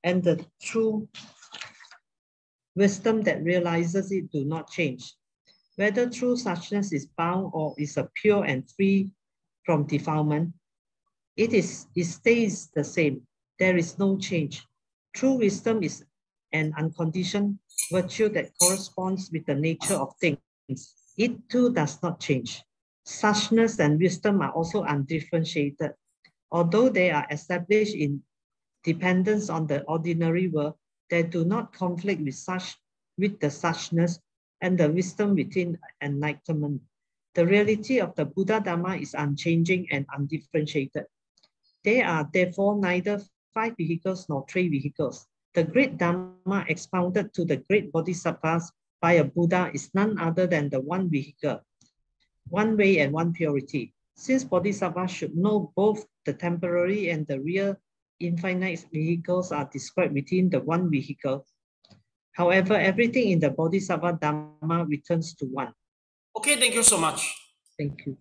and the true wisdom that realizes it do not change. Whether true suchness is bound or is a pure and free from defilement, it stays the same. There is no change. True wisdom is an unconditioned virtue that corresponds with the nature of things. It too does not change. Suchness and wisdom are also undifferentiated. Although they are established in dependence on the ordinary world, they do not conflict with the suchness and the wisdom within enlightenment. The reality of the Buddha Dharma is unchanging and undifferentiated. There are therefore neither 5 vehicles nor 3 vehicles. The great Dharma expounded to the great Bodhisattvas by a Buddha is none other than the one vehicle, one way and one purity. Since Bodhisattvas should know both the temporary and the real infinite vehicles are described within the one vehicle. However, everything in the Bodhisattva Dharma returns to one. Okay, thank you so much. Thank you.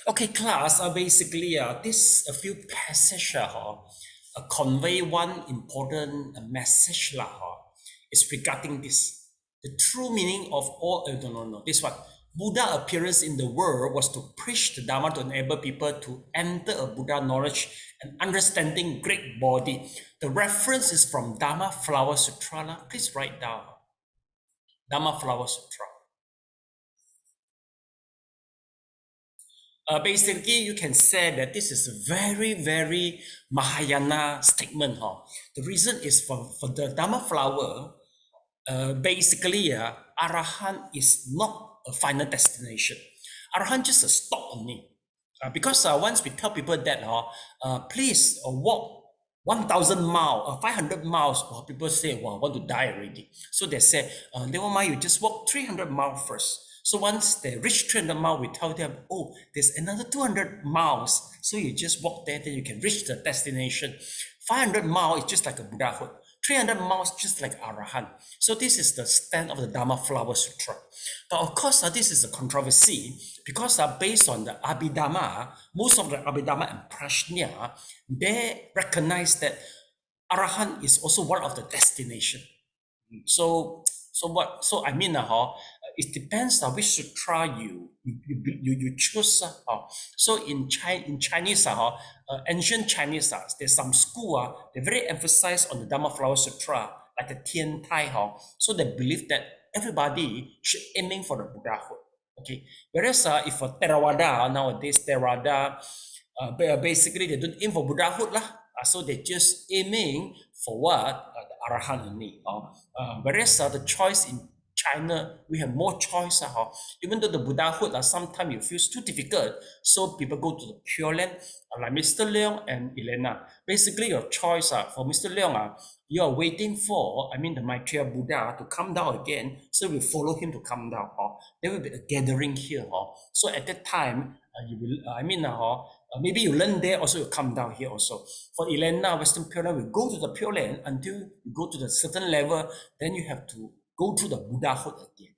Okay, class, basically, this a few passages convey one important message is regarding this. The true meaning of all, no, this one. Buddha appearance in the world was to preach the Dharma to enable people to enter a Buddha knowledge and understanding great body. The reference is from Dharma Flower Sutra. Please write down. Dharma Flower Sutra. Basically, you can say that this is a very, very Mahayana statement. The reason is for the Dharma flower, basically, Arahant is not a final destination. Arahant just a stop only. Because once we tell people that, please walk 1,000 miles, 500 miles, people say, well, I want to die already. So they say, never mind, you just walk 300 miles first. So once they reach 300 miles, we tell them, oh, there's another 200 miles. So you just walk there, then you can reach the destination. 500 miles is just like a Buddhahood. 300 miles just like Arahant. So this is the stand of the Dharma Flower Sutra. But of course, this is a controversy because based on the Abhidhamma, most of the Abhidhamma and Prajna, they recognize that Arahant is also one of the destination. So I mean, it depends on which sutra you choose. So in Chinese, ancient Chinese, there's some school, they very emphasize on the Dharma Flower Sutra, like the Tian Tai. So they believe that everybody should aiming for the Buddhahood. Okay. Whereas if for Theravada, nowadays Theravada, basically they don't aim for Buddhahood lah. So they just aiming for what? The Arahant only. Whereas the choice in China, we have more choice. Even though the Buddhahood, sometimes it feels too difficult, so people go to the Pure Land, like Mr. Leong and Elena. Basically, your choice for Mr. Leong, you are waiting for, the Maitreya Buddha to come down again, so we follow him to come down. There will be a gathering here. So at that time, you will, maybe you learn there, also you come down here also. For Elena, Western Pure Land, we go to the Pure Land until you go to the certain level, then you have to go through the Buddhahood again.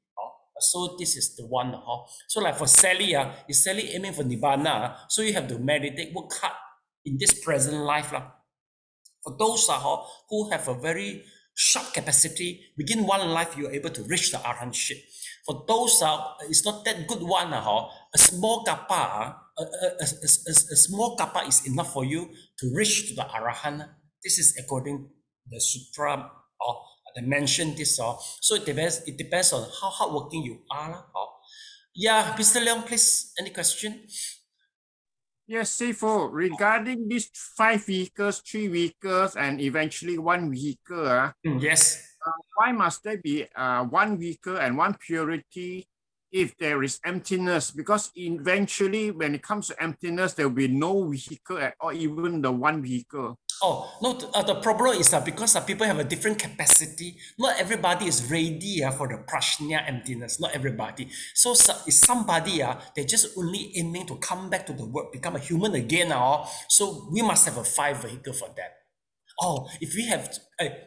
So this is the one. So like for Sally, is Sally aiming for Nibbana? So you have to meditate, work hard in this present life. For those who have a very short capacity, within one life, you're able to reach the Arahantship. For those, it's not that good one. A small kappa, a small kappa is enough for you to reach to the Arahant. This is according to the sutra. They mentioned this. So it depends on how hardworking you are. Yeah, Mr. Leong, please, any question? Yes, Sifu, regarding these 5 vehicles, 3 vehicles, and eventually 1 vehicle, yes. Why must there be 1 vehicle and 1 purity if there is emptiness? Because eventually, when it comes to emptiness, there will be no vehicle or even the 1 vehicle. Oh, no, the problem is because people have a different capacity. Not everybody is ready for the prajna emptiness. Not everybody. So if somebody, they're just only aiming to come back to the world, become a human again. So we must have a 5 vehicle for that. If we have,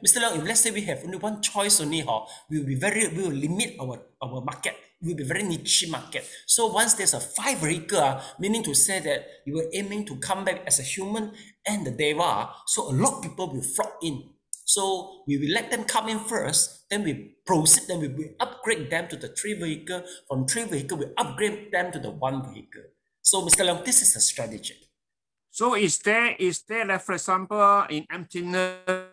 Mr. Leong, if let's say we have only 1 choice only, we will limit our market. It will be very niche market. So once there's a 5 vehicle, meaning to say that you were aiming to come back as a human and the deva, so a lot of people will flock in. So we will let them come in first, then we proceed, then we will upgrade them to the 3 vehicle. From 3 vehicle, we upgrade them to the 1 vehicle. So Mr. Leong, this is a strategy. So is there like, for example, in emptiness,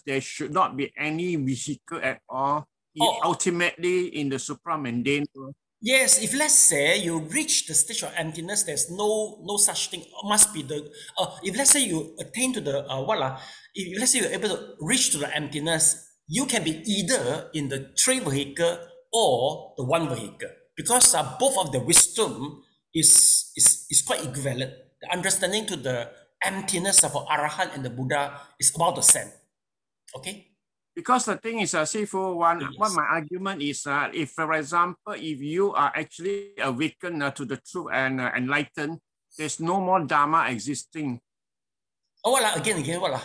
there should not be any vehicle at all? Ultimately, in the supramundane world? Yes, if let's say you reach the stage of emptiness, there's no such thing. Must be the if let's say you attain to the if let's say you're able to reach to the emptiness, you can be either in the 3 vehicle or the 1 vehicle, because both of the wisdom is quite equivalent. The understanding to the emptiness of Arahant and the Buddha is about the same. Okay. Because the thing is, Sifu, what my argument is, if, for example, if you are actually awakened to the truth and enlightened, there's no more Dharma existing. Again, what?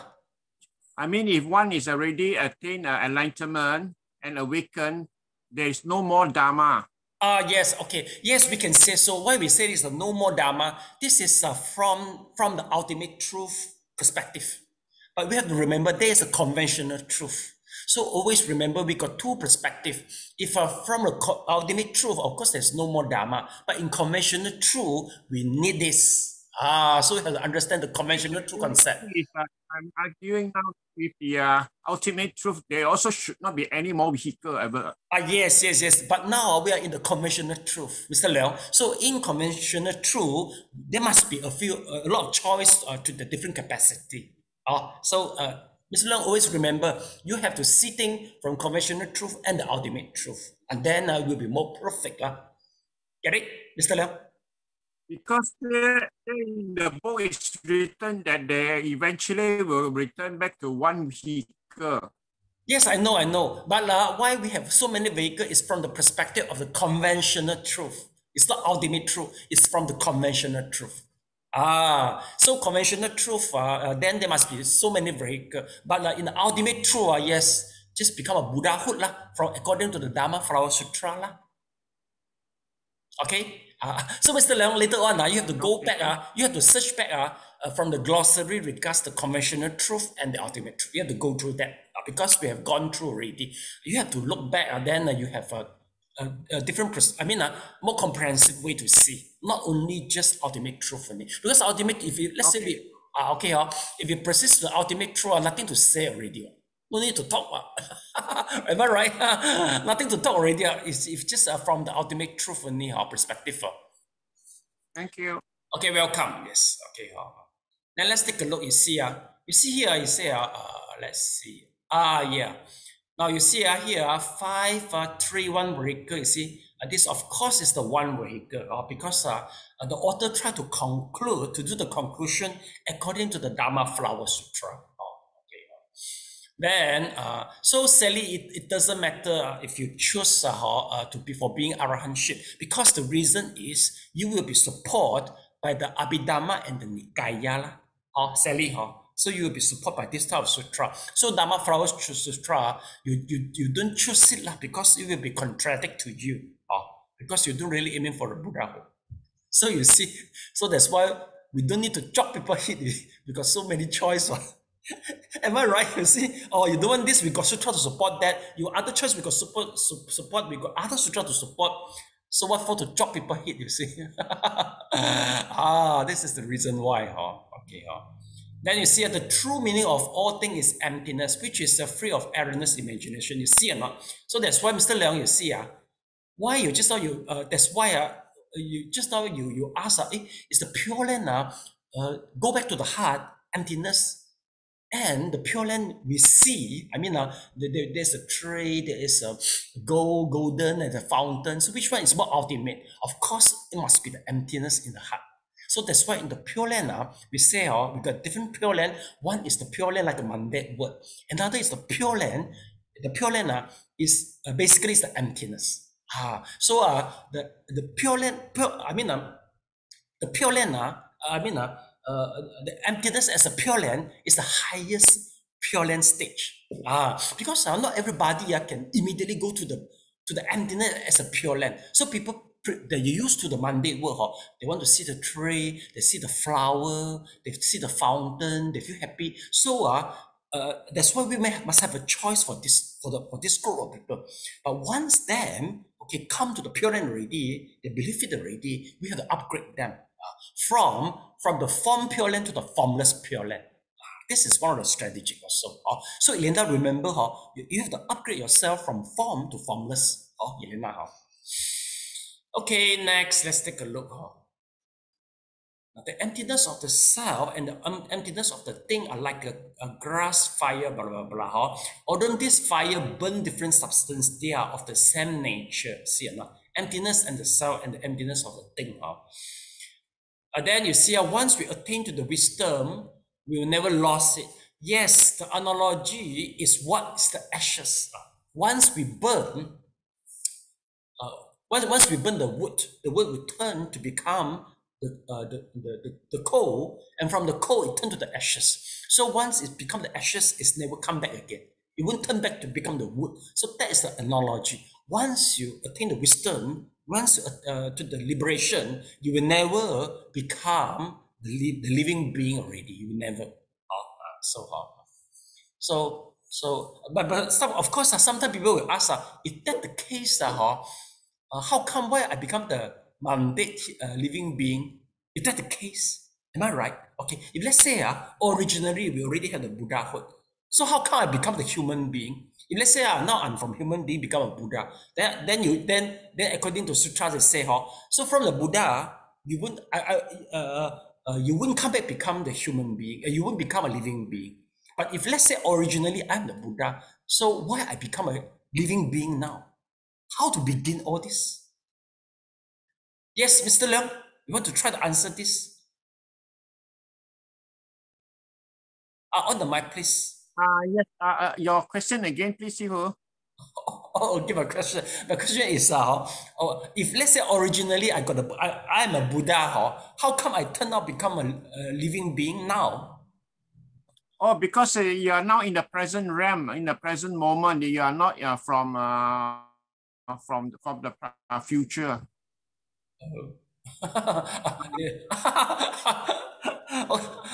I mean, if one is already attained enlightenment and awakened, there is no more Dharma. Yes, okay. Yes, we can say so. Why we say this is no more Dharma? This is from the ultimate truth perspective. But we have to remember there is a conventional truth. So always remember we got 2 perspectives. If from the ultimate truth, of course, there's no more Dharma. But in conventional truth, we need this. So we have to understand the conventional truth concept. I'm arguing now with the ultimate truth. There also should not be any more vehicle ever. Yes. But now we are in the conventional truth, Mr. Leong. So in conventional truth, there must be a lot of choice to the different capacity. Mr. Leong, always remember, you have to see things from conventional truth and the ultimate truth. And then it will be more perfect. Get it? Mr. Leong? Because in the book it's written that they eventually will return back to one vehicle. Yes, I know. But why we have so many vehicles is from the perspective of the conventional truth. It's not ultimate truth. It's from the conventional truth. So conventional truth, then there must be so many vehicles. But in the ultimate truth, yes, just become a Buddhahood from according to the Dharma Flower Sutra. Okay. So Mr. Leong, later on, you have to go back. You have to search back from the glossary regards the conventional truth and the ultimate truth. You have to go through that because we have gone through already. You have to look back. Then you have a different, more comprehensive way to see, not only just ultimate truth for me. Because ultimate, if you let's say we if you persist the ultimate truth, nothing to say already. No need to talk. Am I right? Nothing to talk already. It's just from the ultimate truth only perspective. Thank you. Okay, welcome. Yes. Okay. Then let's take a look. You see, you see here. You say, let's see. Yeah. Now you see here 531 vehicle. You see, this of course is the one vehicle because the author tried to conclude to do the conclusion according to the Dharma Flower Sutra. Then, so sadly, it doesn't matter if you choose to be for being arahantship, because the reason is you will be supported by the Abhidhamma and the Nikaya. Sadly, so you will be supported by this type of sutra. So Dharma Flower Sutra, you don't choose it because it will be contradict to you, because you don't really aiming for the Buddhahood. So you see, so that's why we don't need to chop people head because so many choices. Am I right? You see, you don't want this, we got sutra to support that. You other choice, we got support, we got other sutra to support. So what for to chop people head, you see? This is the reason why. Okay. Then you see the true meaning of all things is emptiness, which is free of erroneous imagination. You see or not? So that's why, Mr. Leong, you see, why you just now that's why you just now you ask, is the Pure Land go back to the heart, emptiness. And the Pure Land we see, there's a tree, there is a golden, and a fountain. So which one is more ultimate? Of course, it must be the emptiness in the heart. So that's why in the Pure Land, we say we got different Pure Land. One is the Pure Land like a mundane word. Another is the Pure Land. The Pure Land is basically is the emptiness. So the Pure Land, the Pure Land, the emptiness as a Pure Land is the highest Pure Land stage. Because not everybody can immediately go to the emptiness as a Pure Land. So people that you used to the mundane world, they want to see the tree, they see the flower, they see the fountain, they feel happy. So that's why we must have a choice for this group of people. But once them come to the Pure Land already, they believe it already, we have to upgrade them from the form Pure Land to the formless Pure Land. This is one of the strategies also. So Elena, remember, you have to upgrade yourself from form to formless. Elena. Okay, next, let's take a look. The emptiness of the self and the emptiness of the thing are like a grass fire, blah, blah, blah. Although this fire burn different substance, they are of the same nature. See or not? Emptiness and the self and the emptiness of the thing. Then you see, once we attain to the wisdom, we will never lose it. Yes, the analogy is what is the ashes. Once we burn, once we burn the wood will turn to become the coal, and from the coal it turns to the ashes. So once it becomes the ashes, it's never come back again. It won't turn back to become the wood. So that is the analogy. Once you attain the wisdom, once to the liberation, you will never become the living being already. You will never. But some, of course, sometimes people will ask, if that's the case, how come why I become the mundane living being? If that's the case, am I right? Okay, if let's say originally we already had the Buddhahood, so how come I become the human being? If let's say now I'm from human being become a Buddha, then according to sutras they say, so from the Buddha you wouldn't come back become the human being, you wouldn't become a living being. But if let's say originally I'm the Buddha, so why I become a living being now? How to begin all this? Yes, Mr. Leong, you want to try to answer this? On the mic, please. Yes. Your question again, please, Sifu. Okay, my question is, if let's say originally I'm a Buddha, how come I turn out become a living being now? Oh, because you are now in the present realm, in the present moment. You are not from the future.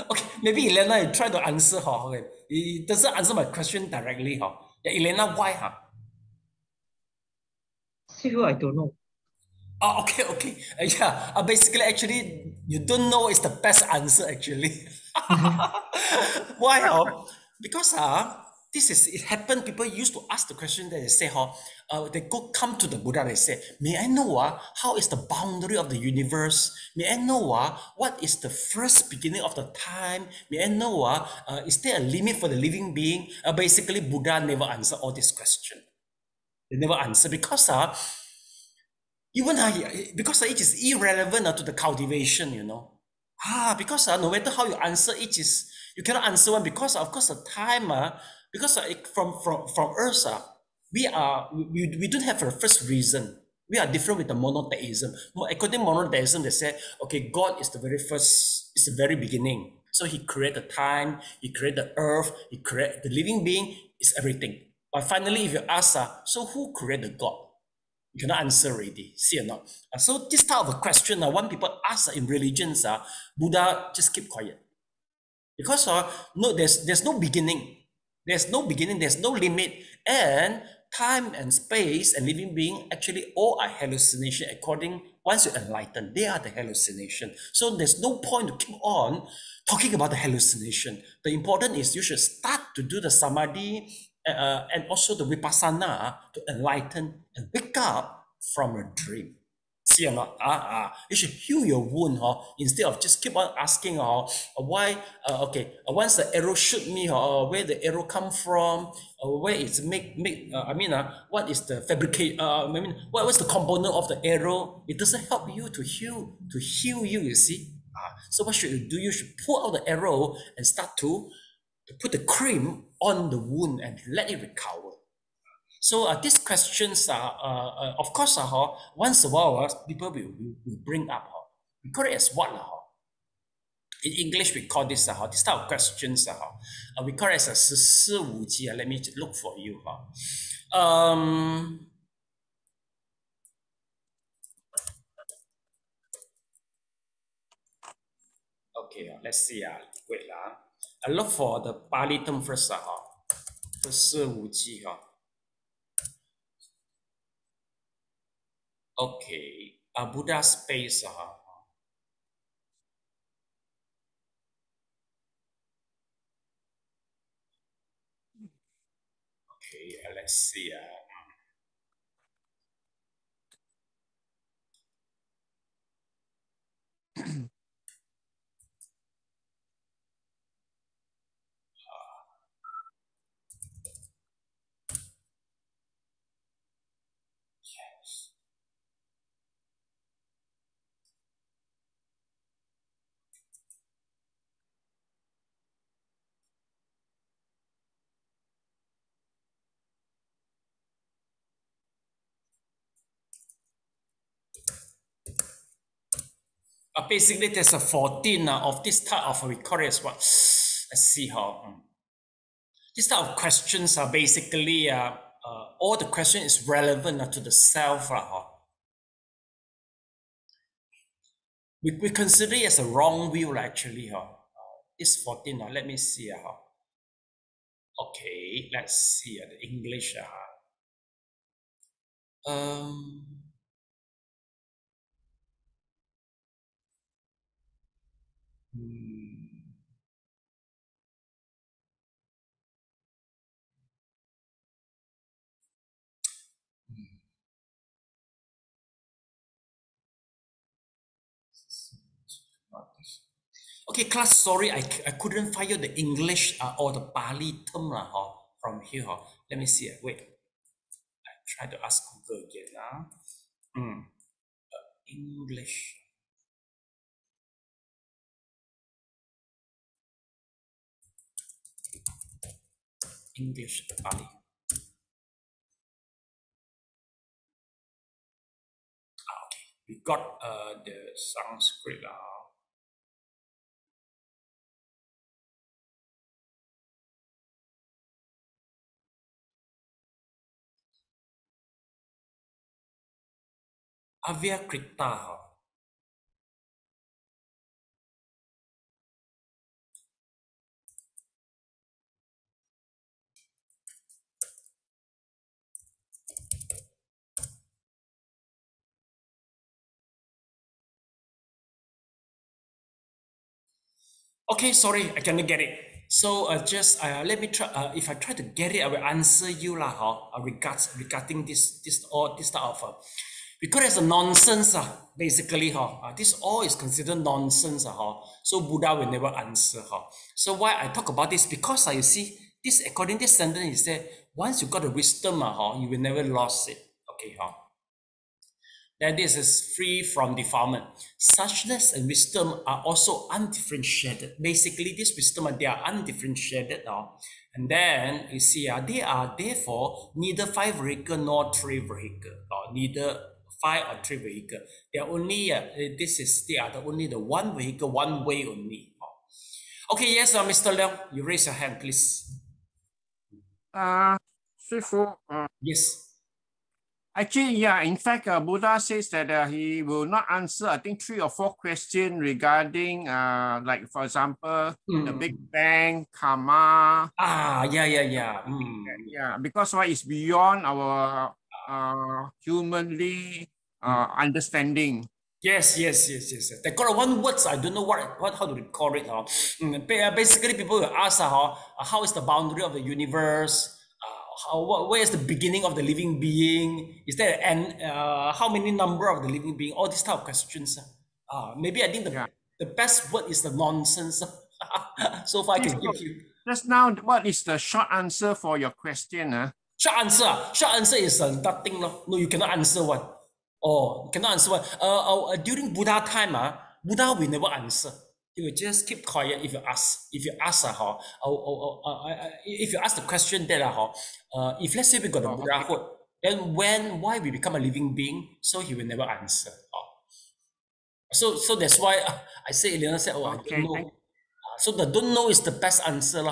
Okay, maybe Elena, you try to answer. Okay. It doesn't answer my question directly. Yeah, Elena, why? Sifu, I don't know. Oh, okay. Yeah, basically, actually, you don't know is the best answer, actually. Why? Because it happened. People used to ask the question that they say, they come to the Buddha, they say, may I know how is the boundary of the universe? May I know what is the first beginning of the time? May I know is there a limit for the living being? Basically, Buddha never answer all these questions. They never answer because even because it is irrelevant to the cultivation, you know. Because no matter how you answer it is, you cannot answer one because of course the time because from us we don't have a first reason. We are different with the monotheism. According to monotheism, they say, okay, God is the very first, is the very beginning. So he created time, he created the earth, he created the living being, is everything. But finally, if you ask, so who created God? You cannot answer already, see or not? So this type of a question, when people ask in religions, Buddha just keep quiet. Because no, there's no beginning. There's no beginning, there's no limit. And time and space and living being actually all are hallucination according, once you enlighten, they are the hallucination. So there's no point to keep on talking about the hallucination. The important is you should start to do the samadhi and also the vipassana to enlighten and wake up from a dream. See or not? You should heal your wound, instead of just keep on asking, why? Once the arrow shoot me, where the arrow come from? Where it's what is the fabricate? What's the component of the arrow? It doesn't help you to heal you. You see. So what should you do? You should pull out the arrow and start to put the cream on the wound and let it recover. So these questions are, of course, once a while, people will bring up. We call it as what? In English, we call this this type of questions. We call it as a 14Let me look for you. Okay, let's see. Wait. I look for the Pali term first. 14Okay, Buddha space. Okay, let's see. Basically, there's a 14 of this type of, we call it as what? Let's see how. This type of questions are basically, all the question is relevant to the self. We consider it as a wrong view, actually. This 14, let me see. Okay, let's see the English. Okay, class, sorry, I couldn't find you the English or the Pali term from here. Let me see. Wait, I try to ask Google again. English. English Pali. Okay, we got the Sanskrit. Avyakrita. Okay, sorry, I cannot get it. So just let me try. If I try to get it, I will answer you lah. Regarding this type of because it's a nonsense basically this all is considered nonsense so Buddha will never answer So why I talk about this, because you see this according to this sentence is that once you got the wisdom you will never lose it. Okay that this is free from defilement. Suchness and wisdom are also undifferentiated. Basically, this wisdom, they are undifferentiated now. And then you see, they are therefore neither 5 vehicle nor 3 vehicle, or neither 5 or 3 vehicle. They are only they are only the 1 vehicle, 1 way only. Okay, yes, Mr. Leong, you raise your hand, please. Yes. Actually, yeah, in fact, Buddha says that he will not answer, I think, 3 or 4 questions regarding, like, for example, the Big Bang, karma. Yeah, because why is beyond our humanly understanding. Yes. They got one words, I don't know how do they call it. Basically, people will ask how is the boundary of the universe? Where is the beginning of the living being? Is there how many number of the living being? All these type of questions. Maybe I think the best word is the nonsense. So far I can give you. Just now, what is the short answer for your question? Short answer is nothing. No, you cannot answer one. Oh, you cannot answer one. During Buddha time, Buddha will never answer. He will just keep quiet if you ask. If you ask the question that if let's say we got a Buddhahood, then why we become a living being? So he will never answer. So that's why I say Elena said, I don't know. So the don't know is the best answer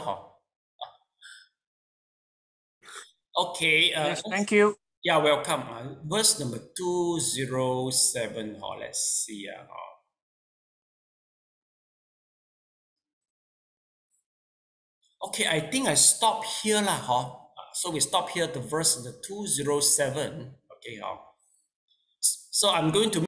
Okay. Yes, thank you. Yeah, welcome. Verse number 207. Let's see. Okay, I think I stop here So we stop here the verse the 207. Okay. So I'm going to